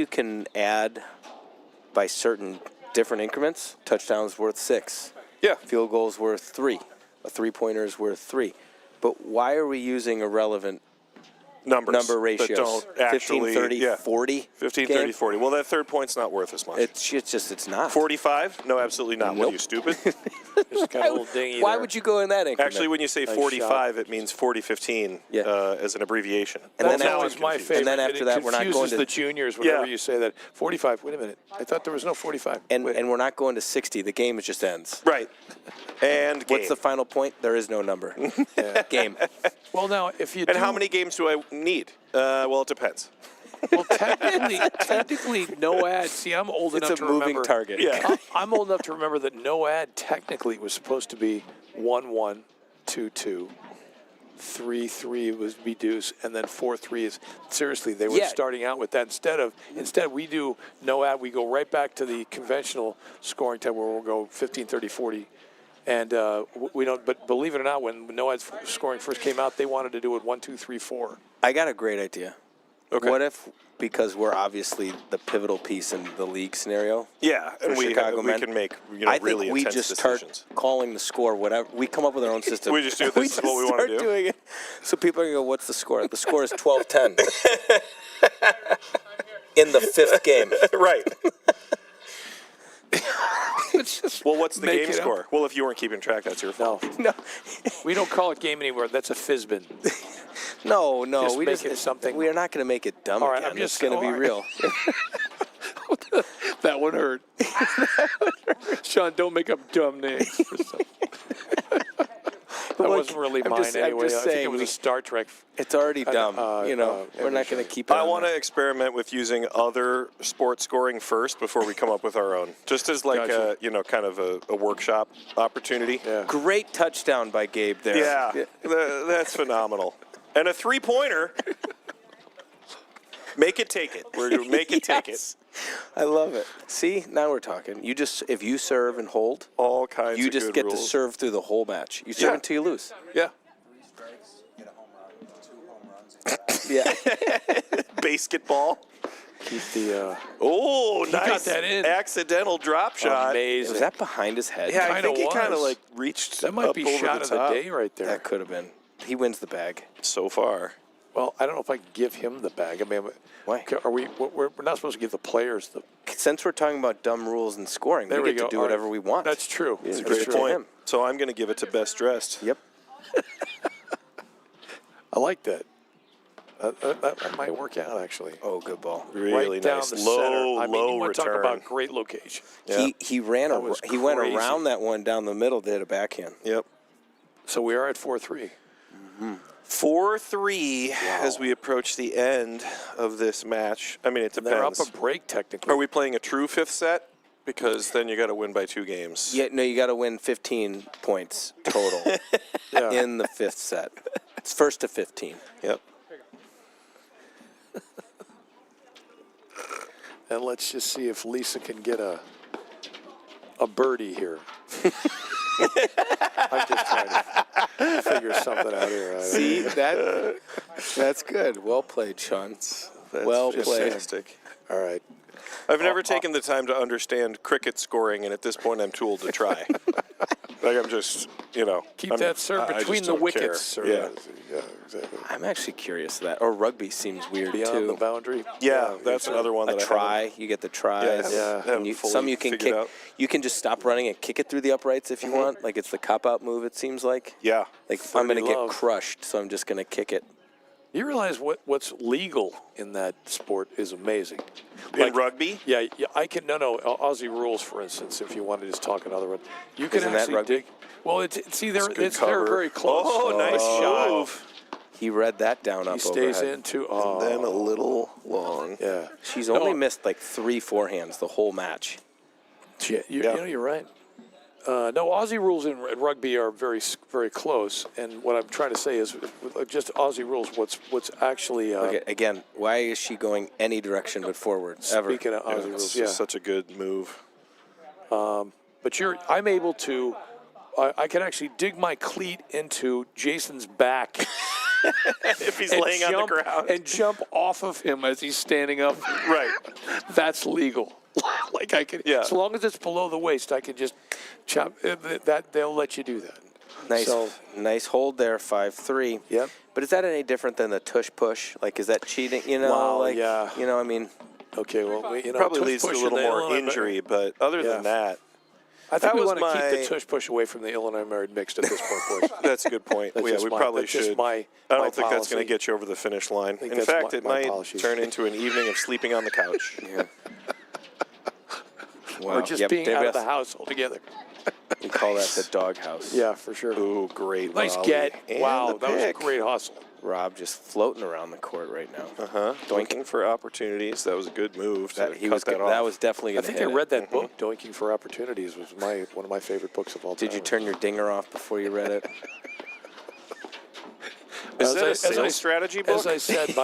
can add by certain different increments. Touchdowns worth 6. Yeah. Field goals worth 3. A 3-pointer is worth 3. But why are we using irrelevant numbers number ratios. that don't 15, actually 30, 40. 15, game. 30, 40. Well, that third point's not worth as much. It's not. 45? No, absolutely not. What are Nope. you, stupid? Just got a little dingy Why there. would you go in that increment? Actually, when you say Nice 45, it means 40-15 Yeah. as an abbreviation. And That's then after- always my confused. favorite. And then after that, we're not going confuses to- the juniors whenever Yeah. you say that. 45. Wait a minute. I thought there was no 45. and Wait. we're not going to 60. The game just ends. Right. And What's game. the final point? There is no number. Game. Well, now if you And do, how many games do I need? Well, it depends. Well, technically, no ad. See, I'm old It's enough a to moving remember. target. Yeah. I'm old enough to remember that no ad technically was supposed to be 1-1, 2-2, 3-3 was be deuce, and then 4-3 is seriously they were Yeah. starting out with that. Instead we do no ad. We go right back to the conventional scoring time where we'll go 15, 30, 40. And we don't. But believe it or not, when no ad scoring first came out, they wanted to do it 1, 2, 3, 4. I got a great idea. Okay. What if, because we're obviously the pivotal piece in the league scenario, Yeah, and for Chicago we men, can make I really think we intense just start decisions. calling the score whatever. We come up with our own system. We just do this is what we wanna start do. doing it. So people are going to go, what's the score? The score is 12-10 in the 5th game. Right. Just Well, what's the make game it up. score? Well, if you weren't keeping track, that's your fault. No, No, we don't call it game anymore. That's a Fizbin. no. Just we make it something. We are not going to make it dumb All right, again. I'm just- It's going to all be right. real. That one hurt. Sean, don't make up dumb names. That wasn't really I'm mine just- I'm anyway. just I think saying it was we- a Star Trek. It's already dumb. We're not going to keep it. I on want to there. experiment with using other sports scoring first before we come up with our own, just as like Gotcha. kind of a workshop opportunity. Yeah. Great touchdown by Gabe there. Yeah, that's phenomenal. And a 3-pointer. Make it take it. We're gonna make it take it. Yes. I love it. See, now we're talking. You just, if you serve and hold, All kinds you of just good get rules. to serve through the whole match. You serve Yeah. until you lose. Yeah. Yeah. Basketball. Keep the. Oh, nice. got that in. Accidental drop shot. Amazing. Was that behind his head? Yeah, I Kinda think he kind of was. like reached That might up be over shot the of the top day right there. That could have been. He wins the bag. so far. Well, I don't know if I can give him the bag. I mean, Why? Are we? We're not supposed to give the players the. Since we're talking about dumb rules and scoring, There we we get go. to do All right. whatever we want. That's true. Yeah, That's it's Good Good true. for point. him. So I'm going to give it to best dressed. Yep. I like that. That might work out actually. Oh, good ball. Really right down nice. the Low, center. I mean, low you want to talk return. about great location. Yeah. He ran That was he went crazy. around that one down the middle. Did a backhand. Yep. So we are at 4-3. 4-3 as we approach the end of this match. I mean, it They're up depends. a break technically. Are we playing a true fifth set? Because then you got to win by 2 games. Yeah, no, you got to win 15 points total Yeah. in the 5th set. It's first to 15. Yep. And let's just see if Lisa can get a birdie here. I'm just trying to figure something out here. See, that's good. Well played, Sean. That's Well played. fantastic. All right. I've never taken the time to understand cricket scoring, and at this point, I'm too old to try. Like I'm just, Keep that serve I between just the don't wickets. care. Or, Yeah. Yeah, exactly. I'm actually curious of that. Or rugby seems weird Beyond too. the boundary. Yeah, that's another one A that I try, you get the tries. Yeah. And you, Fully some you can figured kick. out. You can just stop running and kick it through the uprights if you want. Like it's the cop out move. It seems like. Yeah. Like I'm gonna 30 get love. crushed, so I'm just gonna kick it. You realize what's legal in that sport is amazing. In rugby? Yeah, I can. No, Aussie rules, for instance. If you want to just talk another one, you can Isn't that actually rugby? dig. Well, see, they're good they're cover. very close. Oh, nice shot. move. He read that down up He stays overhead. into. And then a little long. Yeah. She's only No. missed like 3 forehands the whole match. You know, you're right. No, Aussie rules in rugby are very, very close. And what I'm trying to say is, just Aussie rules. What's actually Okay, again, why is she going any direction but forward ever? speaking of Aussie It's rules? just Yeah. such a good move. But I'm able to. I can actually dig my cleat into Jason's back. If he's and laying on jump, the ground. and jump off of him as he's standing up. Right. That's legal. Like I can, Yeah. as long as it's below the waist, I can just chop. That they'll let you do that. Nice hold there, 5-3. Yep. But is that any different than the tush push? Like, is that cheating? You know, Wow, like, yeah. you know, I mean, Okay, well, Probably tush leads to a push little in the more Illinois injury, but other than that, I think that we was want to keep my- the tush push away from the Illinois married mixed at this point, boys. that's a good point. That's Yeah, just we my- probably that's just should. my I don't policy. think that's going to get you over the finish line. think In that's fact, my- it my might policy. turn into an evening of sleeping on the couch. yeah. Wow. Or just Yep, being David out of the S- house altogether. We call that the doghouse. Yeah, for sure. Ooh, great Nice volley. get. And Wow, the that was a pick. great hustle. Rob just floating around the court right now. Doinking for opportunities. That was a good move. That to he cut was. that off. That was definitely. I Gonna think hit I it. read that book, Doinking for Opportunities, was one of my favorite books of all time. Did you turn your dinger off before you read it? Is that a as I- sales strategy book? As I said,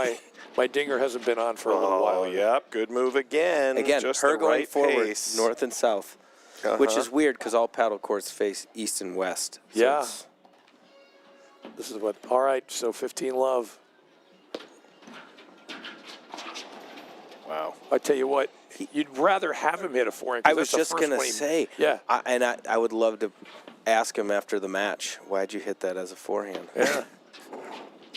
my dinger hasn't been on for a little while. Oh, yep. Good move again. Again, Just her the going right forward, pace. north and south, which is weird because all paddle courts face east and west. So Yeah. it's- This is what. All right, so 15 love. Wow. I tell you what, you'd rather have him hit a forehand. 'cause I was that's the just first gonna one he- say. Yeah. I would love to ask him after the match. Why'd you hit that as a forehand? Yeah.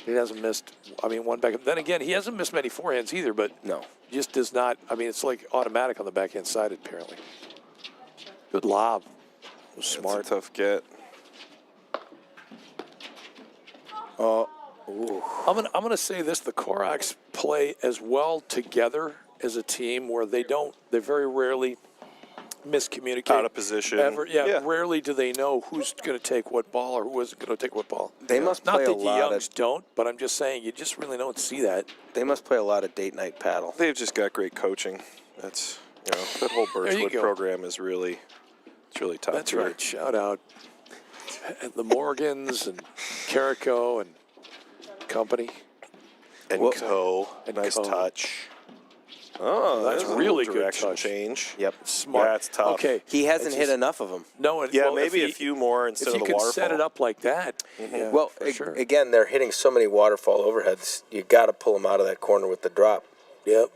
He hasn't missed. I mean, one back. Then again, he hasn't missed many forehands either. But No. just does not. I mean, it's like automatic on the backhand side apparently. Good lob. It was smart. That's a tough get. I'm gonna say this: the Koraks play as well together as a team, where they very rarely miscommunicate. Out of position. Yeah. Rarely do they know who's going to take what ball or who isn't going to take what ball. They must Not play a that you lot youngs of. don't, but I'm just saying you just really don't see that. They must play a lot of date night paddle. They've just got great coaching. That's, that whole There you Birchwood go. program is really, it's really top That's tier. right. Shout out the Morgans and Carrico and company. And Well- nice Co. touch. Oh, That's there's a really little good direction touch. change. Yep. Smart. That's tough. Okay. He hasn't It's hit just- enough of them. No, Yeah, well, maybe if a few more If instead you of the can waterfall. set it up like that, yeah, Well, for sure. again, they're hitting so many waterfall overheads. You got to pull them out of that corner with the drop. Yep.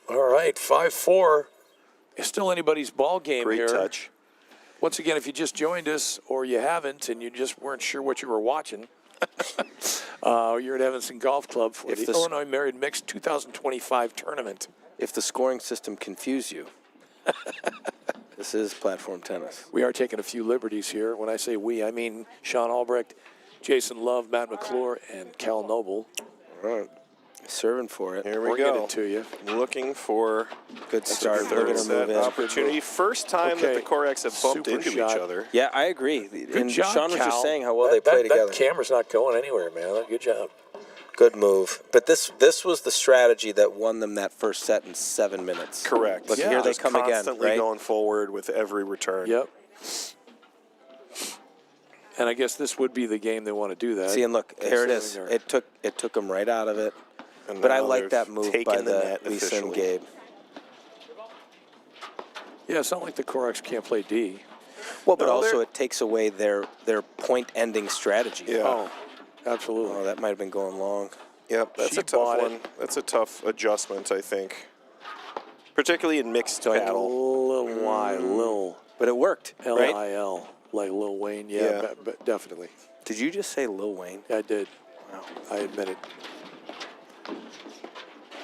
All right, 5-4. It's still anybody's ball game Great here. touch. Once again, if you just joined us or you haven't and you just weren't sure what you were watching, you're at Evanston Golf Club for If the this- Illinois Married Mixed 2025 tournament. If the scoring system confused you, this is platform tennis. We are taking a few liberties here. When I say we, I mean Sean Albrecht, Jason Love, Matt McClure, and Cal Noble. All right. Serving for it. Here We're we go. getting to you. Looking for Good start. Look third at her set move in. opportunity. First time that Okay. the Koraks have bumped Super into shot. each other. Yeah, I agree. And job, Sean was Cal. just saying how well they play together. That camera's not going anywhere, man. Good job. Good move. But this was the strategy that won them that first set in 7 minutes. Correct. Look, Yeah. here they Just come again, constantly right? going forward with every return. Yep. And I guess this would be the game they want to do that. See, and look, here it is. Considering It took them right out of it. And But I now like they're that move taking by the net Lisa and officially. Gabe. Yeah, it's not like the Koraks can't play D. Well, but No, also they're- it takes away their point-ending strategy. Yeah. Oh, absolutely. Oh, that might have been going long. Yep, that's She a tough bought it. one. That's a tough adjustment, I think. Particularly in mixed paddle. Lil Y, Lil But it worked, right? L-I-L, like Lil Wayne. Yeah, Yeah. definitely. Did you just say Lil Wayne? Yeah, I did. Wow. I admit it.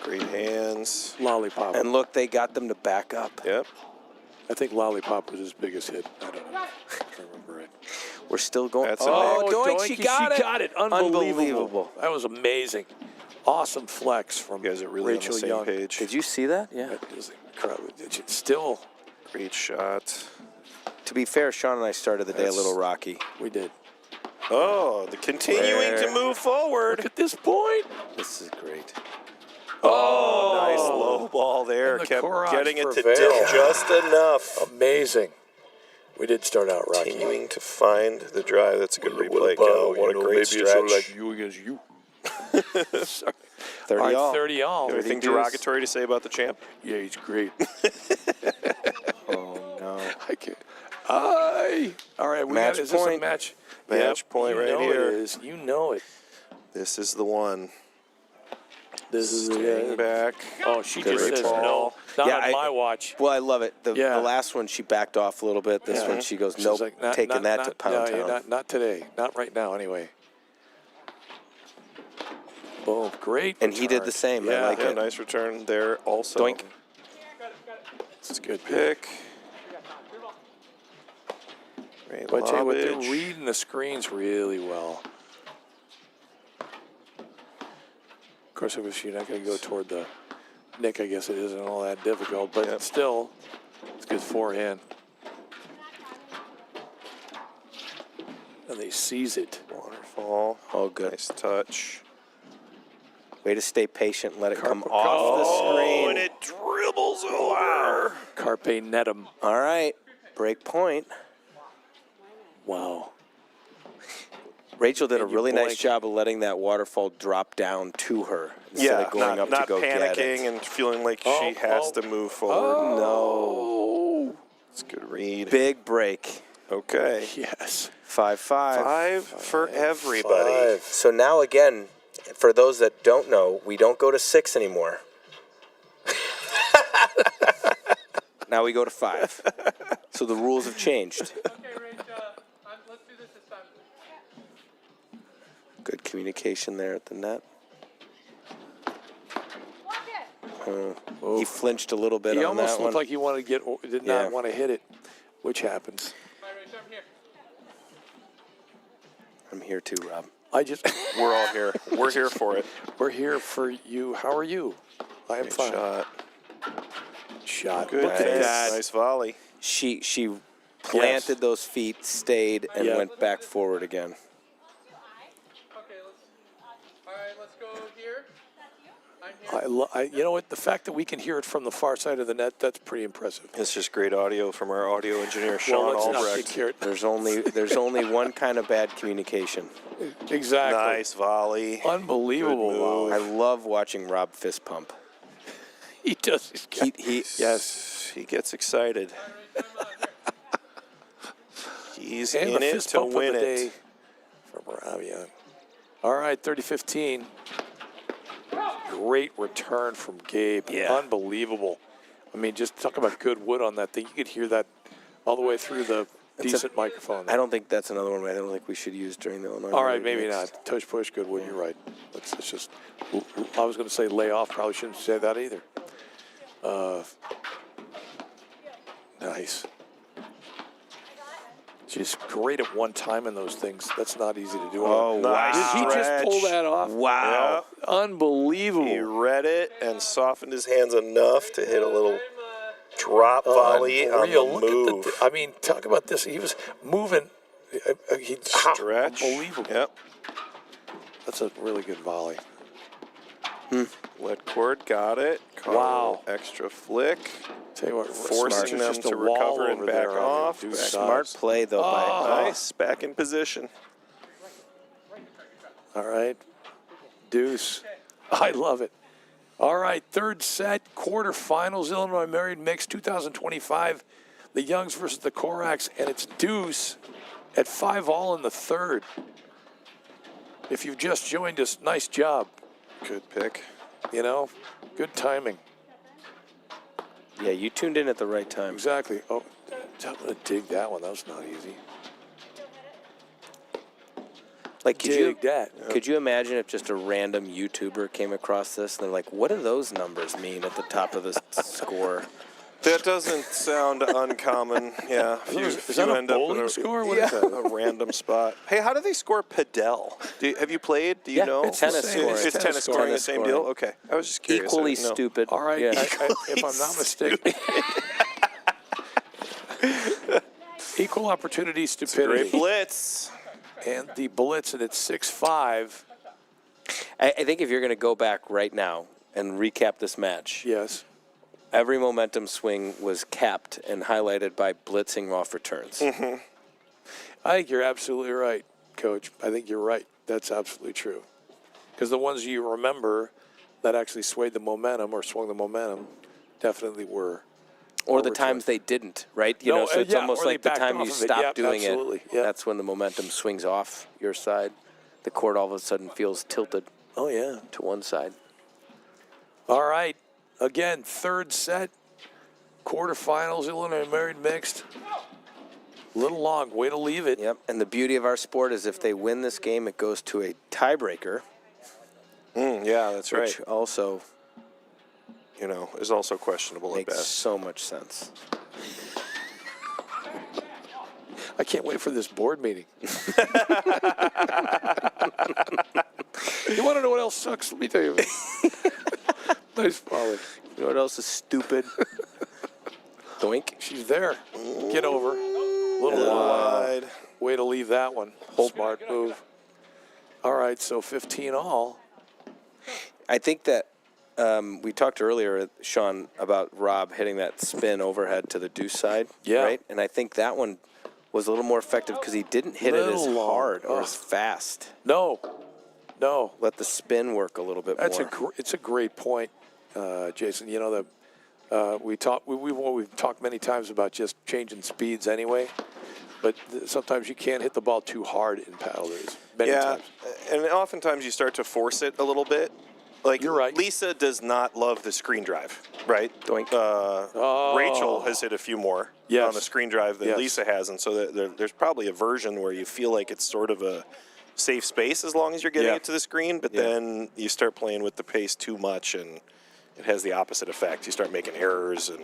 Great hands. Lollipop. And look, they got them to back up. Yep. I think Lollipop was his biggest hit. I don't know. I can't remember it. We're still going. That's oh, a Doink, she got it. She got it. Unbelievable. Unbelievable. That was amazing. Awesome flex from You guys are really Rachel on the same Young. page. Did you see that? Yeah. That is incredible. Still, Great shot. To be fair, Sean and I started the day a That's- little rocky. we did. Oh, the continuing to move forward. Look at this point. This is great. Oh, nice low ball there. And the Kept Koraks getting it to prevail. dip just enough. Amazing. We did start out rocky. Continuing to find the drive. That's a good replay, Well, Cal. What a you know, great maybe stretch. it's sort of like you against you. 30 All right, all. 30 all. Anything deuce. derogatory to say about the champ? Yeah, he's great. Oh, no. I can't. All right, we Match got, is this a point. match? Match point you right know here. It is. You know it. This is the one. This is Staying back. Oh, she Good just says ball. no. Not Yeah, on my watch. Well, I love it. The Yeah. last one, she backed off a little bit. This one, she goes, She's nope, like, taking that to Pound no, Town. not today. Not right now, anyway. Boom. Great. And he did return. the same. I Yeah. like Yeah, it. nice return there also. Doink. It's a good Pick. Great But I tell you what, they're lobbage. reading the screens really well. Of course, if you're not going to go toward the nick, I guess it isn't all that difficult. But still, it's good forehand. And they seize it. Waterfall. Oh, good. Nice touch. Way to stay patient and let it come Carp- off the Oh, screen. and it dribbles over. Carpe Netum. All right, break point. Wow. Rachel did a And you really nice blink. job of letting that waterfall drop down to her instead Yeah, of going up not to go get panicking it. and feeling like Oh, she has oh. to move forward. No. Oh, It's a good read. Big break. Okay. yes. 5-5. 5 for everybody. So now again, for those that don't know, we don't go to 6 anymore. Now we go to 5. So the rules have changed. Okay, Rach, let's do this time. Good communication there at the net. He flinched a little bit He on almost that looked one. like he wanted to did Yeah. not want to hit it, which happens. All right, Rach, I'm here. I'm here too, Rob. I just, We're all here. We're here for it. we're here for you. How are you? I am Great fine. shot. Look at Nice. that. Nice volley. She planted those feet, stayed, and Yeah. went back forward again. Okay, all right, let's go here. I'm here. You know what? The fact that we can hear it from the far side of the net, that's pretty impressive. It's just great audio from our audio engineer, Sean Well, let's not Albrecht. get carried. There's only one kind of bad communication. Exactly. Nice volley. Unbelievable. Good move. Wow. I love watching Rob fist pump. He does. He Yes. He gets excited. He's And in the it fist to pump win of the it. day from Rob Young. All right, 30-15. Great return from Gabe. Yeah. Unbelievable. I mean, just talk about good wood on that thing. You could hear that all the way through the decent microphone. I don't think that's another one I don't think we should use during the Illinois. All right, Mini maybe Mix. not. Tush push, good wood. You're right. Let's just. I was going to say lay off. Probably shouldn't say that either. Nice. Just great at one time in those things. That's not easy to do. Oh, Nice Did he just stretch. pull that off? Wow. Unbelievable. He read it and softened his hands enough to hit a little drop volley on the Unreal. Look move. at I mean, talk about this. He was moving. He Stretch. Unbelievable. Yep. That's a really good volley. Let cord got it. Caught Wow. a extra flick. Tell you what, Forcing them just a to wall recover and over back there on the off. deuce Back- side. Smart play though by Nice. Back in position. All right. Deuce. I love it. All right, third set, quarterfinals, Illinois Married Mix 2025. The Youngs versus the Koraks, and it's deuce at 5-all in the third. If you've just joined us, nice job. Good pick. You know, good timing. Yeah, you tuned in at the right time. Exactly. Oh, I'm going to dig that one. That was not easy. Like, Dig that. could you imagine if just a random YouTuber came across this and they're like, "What do those numbers mean at the top of the score?" That doesn't sound uncommon. Yeah. If you, Is if that you a end up in bowling a, score? What is that? a random spot. Hey, how do they score padel? Have you played? Do you Yeah, know? it's tennis same. scoring. It's tennis scoring, the Tennis same scoring. deal? Okay. I was just curious. I Equally didn't know. stupid. All right. Yeah. If I'm not mistaken. Equal opportunity stupidity. Great blitz. And the blitz, and it's 6-5. I think if you're going to go back right now and recap this match, Yes. every momentum swing was capped and highlighted by blitzing off returns. I think you're absolutely right, Coach. I think you're right. That's absolutely true. Because the ones you remember that actually swayed the momentum or swung the momentum definitely were. Or the overturned. times they didn't, right? You No, know, so it's yeah, almost or they like the backed time off you of it. stop Yep, doing absolutely. it, Yep. that's when the momentum swings off your side. The court all of a sudden feels tilted Oh, yeah. to one side. All right. Again, third set. Quarterfinals, Illinois married mixed. A little long. Way to leave it. Yep. And the beauty of our sport is if they win this game, it goes to a tiebreaker. Yeah, that's right. Which also, is also questionable at makes best. so much sense. I can't wait for this board meeting. You want to know what else sucks? Let me tell you. Nice volley. You know what else is stupid? Doink. She's there. Get over. Little wide. Way to leave that one. Smart move. All right, so 15 all. I think that we talked earlier, Sean, about Rob hitting that spin overhead to the deuce side. Yeah. Right? And I think that one was a little more effective because he didn't hit it as hard or as fast. No. Let the spin work a little bit more. It's a great point, Jason. You know, we've talked many times about just changing speeds anyway, but sometimes you can't hit the ball too hard in paddle. Many times. And oftentimes you start to force it a little bit. Like, you're right. Lisa does not love the screen drive, right? Doink. Rachel has hit a few more on the screen drive than Lisa has, and so there's probably a version where you feel like it's sort of a safe space as long as you're getting it to the screen, but then you start playing with the pace too much, and it has the opposite effect. You start making errors and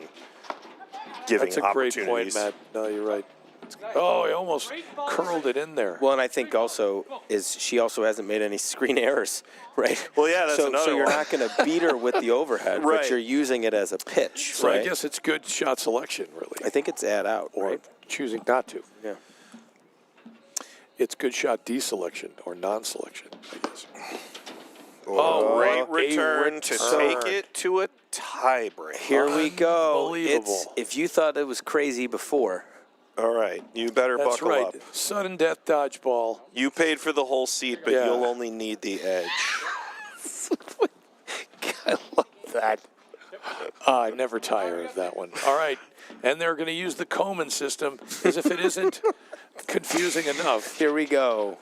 giving That's a great opportunities. point, Matt. No, you're right. Oh, he almost curled it in there. Well, and I think also she also hasn't made any screen errors, right? Well, yeah, that's another So you're one. not going to beat her with the overhead, Right. but you're using it as a pitch, So right? I guess it's good shot selection, really. I think it's add out, Or right? choosing not to. Yeah. It's good shot deselection or non-selection, I guess. Great return to return. take it to a tiebreak. Here we go. Unbelievable. If you thought it was crazy before, All right, you better That's buckle right. up. Sudden death dodgeball. You paid for the whole seat, but Yeah. you'll only need the edge. I love that. I never tire of that one. All right. And they're going to use the Coleman system as if it isn't confusing enough. here we go.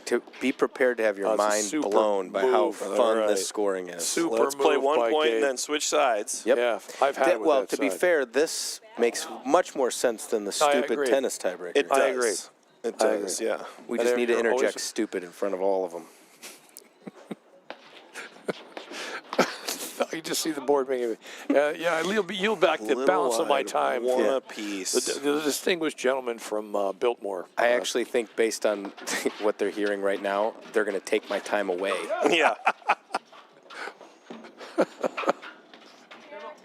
To be prepared to have your It's a mind super blown by how move. fun All right. this scoring is. Super Let's play move one by point Gabe. and then switch sides. Yep. Yeah, I've had it with Well, that to be side. fair, this makes much more sense than the I stupid agree. tennis tiebreaker. It does. I agree. It I does, agree. yeah. We And just need to you're always- interject stupid in front of all of them. You just see the board making it. Yeah, I yield back the Little balance of my wide, time. one to apiece. the distinguished gentleman from Biltmore. I actually think based on what they're hearing right now, they're going to take my time away. Yeah.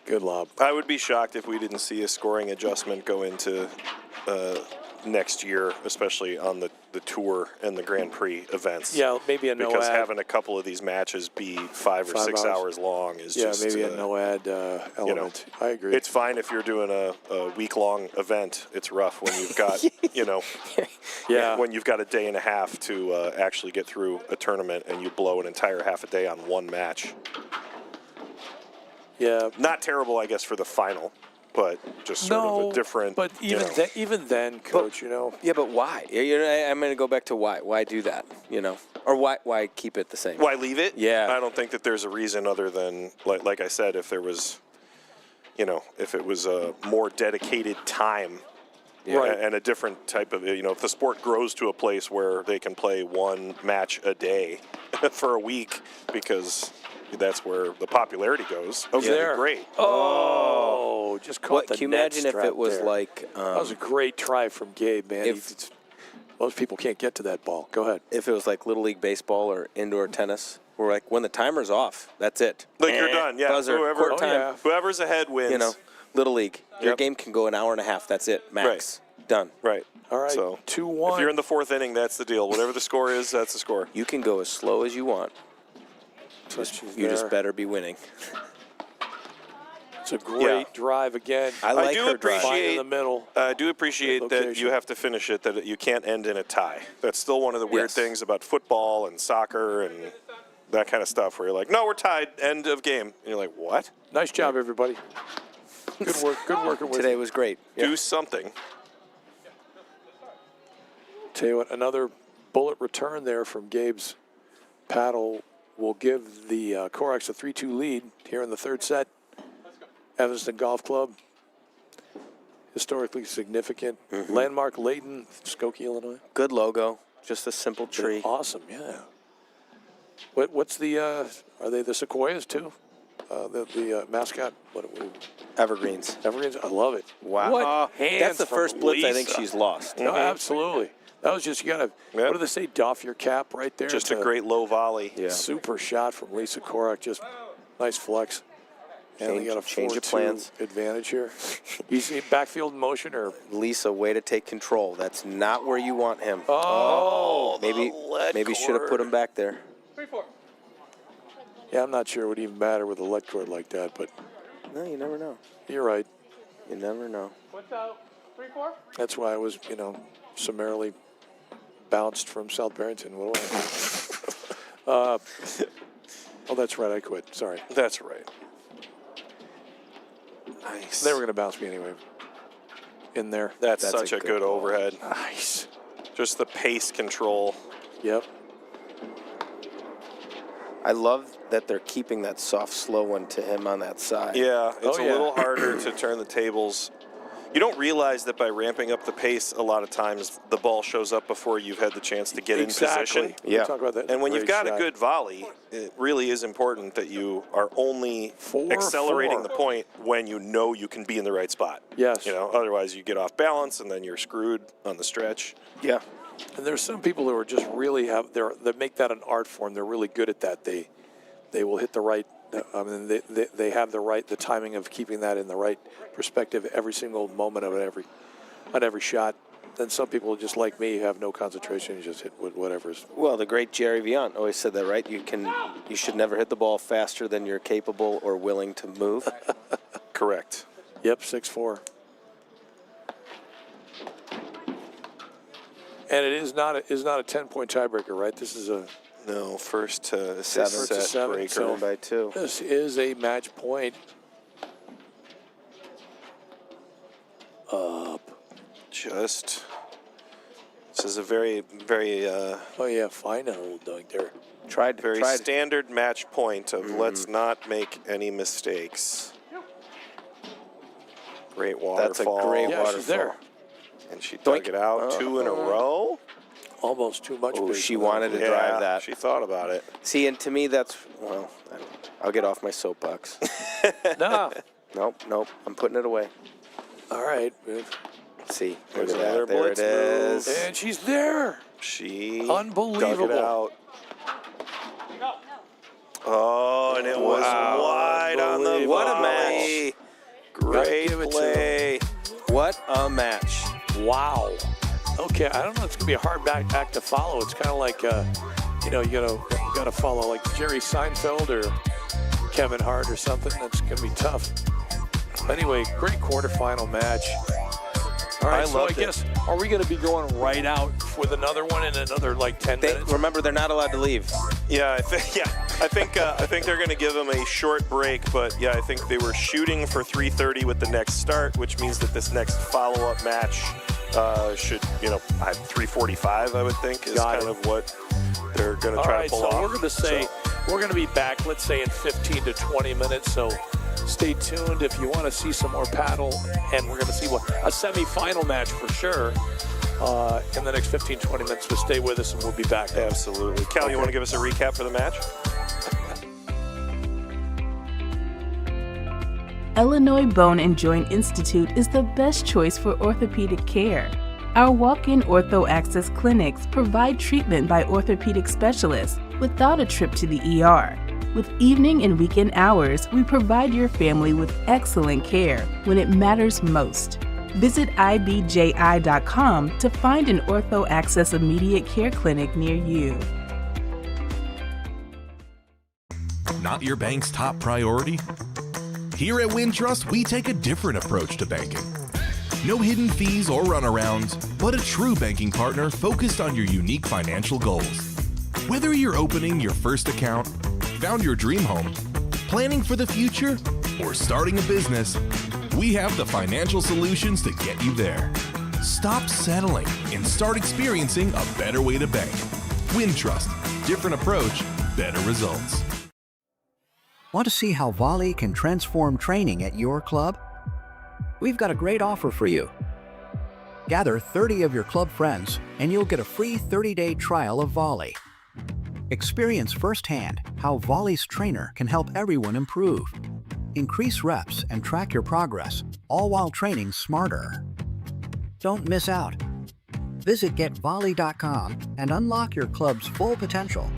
Good lob. I would be shocked if we didn't see a scoring adjustment go into next year, especially on the tour and the Grand Prix events. Yeah, maybe a no Because ad. having a couple of these matches be 5 or 5 6 hours. hours long is Yeah, just maybe a no ad element. I agree. It's fine if you're doing a week-long event. It's rough when you've got, Yeah. when you've got a day and a half to actually get through a tournament and you blow an entire half a day on one match. Yeah. Not terrible, I guess, for the final, but just sort of a different. But even then, Coach, Yeah, but why? I'm going to go back to why. Why do that? Or why keep it the same? Why leave it? Yeah. I don't think that there's a reason other than, like I said, if there was, if it was a more dedicated time. Right. And a different type of, if the sport grows to a place where they can play one match a day for a week because that's where the popularity goes. Okay, there. great. Oh, just caught the Can you net imagine if strap it was there. like that was a great try from Gabe, man. Most people can't get to that ball. Go ahead. if it was like Little League baseball or indoor tennis, where like when the timer's off, that's it. Like you're done, yeah. Buzzer, court time. Whoever's ahead wins. Little League. Your Yep. game can go an hour and a half. That's it, max. Done. Right. All right, So 2-1. if you're in the fourth inning, that's the deal. Whatever the score is, that's the score. You can go as slow as you want. You just better be winning. It's a great drive again. I like do her drive. Fine appreciate in the middle. I do appreciate that Location. you have to finish it, that you can't end in a tie. That's still one of the weird Yes. things about football and soccer and that kind of stuff where you're like, no, we're tied, end of game. And you're like, what? Nice job, everybody. Good work. Good working with Today you. was great. Do something. Tell you what, another bullet return there from Gabe's paddle will give the Corax a 3-2 lead here in the third set. Evaston Golf Club, historically significant. Landmark Layton, Skokie, Illinois. Good logo. Just a simple tree. Awesome, yeah. What's the, are they the Sequoias too? The mascot? Evergreens. Evergreens? I love it. Wow. What hands That's the from first blitz I think Lisa. she's lost. No, absolutely. That was just, you got to, what do they say, doff your cap right there? Just a great low volley. Yeah. Super shot from Lisa Korak. Just nice flex. And we got a Change of 4-2 plans. advantage here. You see backfield motion or? Lisa, way to take control. That's not where you want him. Oh, maybe should have put him back there. 3-4. Yeah, I'm not sure it would even matter with a lead cord like that, but No, you never know. you're right. You never know. What's out? 3-4. That's why I was, summarily bounced from South Barrington. What do I oh, that's right. I quit. Sorry. That's right. Nice. They were going to bounce me anyway. In there. That's such a good ball. overhead. Nice. Just the pace control. Yep. I love that they're keeping that soft, slow one to him on that side. Yeah, it's Oh, a yeah. little harder to turn the tables. You don't realize that by ramping up the pace, a lot of times the ball shows up before you've had the chance to get in position. We Yeah. talk about that. And when you've Great got shot. a good volley, it really is important that you are only 4-4. accelerating the point when you know you can be in the right spot. Yes. Otherwise you get off balance and then you're screwed on the stretch. Yeah. And there's some people who are just really that make that an art form. They're really good at that. They will hit the right. I mean, they have the timing of keeping that in the right perspective every single moment of every shot. Then some people just like me have no concentration. You just hit whatever's. Well, the great Jerry Viant always said that, right? You should never hit the ball faster than you're capable or willing to move. Correct. Yep, 6-4. And it is not a 10-point tiebreaker, right? This is a No, first to Seven. set First to seven, breaker. so- By 2. This is a match point. Up. This is a very, very, Oh yeah, final dunk there. Tried. very standard match point of let's not make any mistakes. Great That's a waterfall. great Yeah, she's there. And she dug Doink. it out 2 in a row. Almost too much. Oh, big she for wanted that. to drive that. She thought about it. See, and to me, that's, I'll get off my soapbox. No. Nope. I'm putting it away. All right. See, There's look at another that. There it blitz move. is. And she's there. She Unbelievable. dug it out. Oh, and it was wide on the Unbelievable. What a volley. match. Great Give it to play. What a match. Wow. Okay, I don't know. It's gonna be a hard act to follow. It's kind of like, you gotta follow like Jerry Seinfeld or Kevin Hart or something. That's gonna be tough. Anyway, great quarterfinal match. All right, I so I loved it. guess are we gonna be going right out with another one in another like 10 minutes? Remember, they're not allowed to leave. I think they're going to give them a short break, but yeah, I think they were shooting for 3:30 with the next start, which means that this next follow-up match should, 3:45, I would think, is Got kind it. of what they're going to All try right, to pull so off. we're gonna say we're gonna be back. Let's say in 15 to 20 minutes. So stay tuned if you want to see some more paddle, and we're gonna see a semifinal match for sure in the next 15, 20 minutes. So stay with us, and we'll be back. Absolutely. Cal, you want to give us a recap for the match? Illinois Bone and Joint Institute is the best choice for orthopedic care. Our walk-in ortho access clinics provide treatment by orthopedic specialists without a trip to the ER. With evening and weekend hours, we provide your family with excellent care when it matters most. Visit ibji.com to find an ortho access immediate care clinic near you. Not your bank's top priority? Here at Wintrust, we take a different approach to banking. No hidden fees or runarounds, but a true banking partner focused on your unique financial goals. Whether you're opening your first account, found your dream home, planning for the future, or starting a business, we have the financial solutions to get you there. Stop settling and start experiencing a better way to bank. Wintrust, different approach, better results. Want to see how volley can transform training at your club? We've got a great offer for you. Gather 30 of your club friends and you'll get a free 30-day trial of volley. Experience firsthand how volley's trainer can help everyone improve. Increase reps and track your progress, all while training smarter. Don't miss out. Visit getvolley.com and unlock your club's full potential.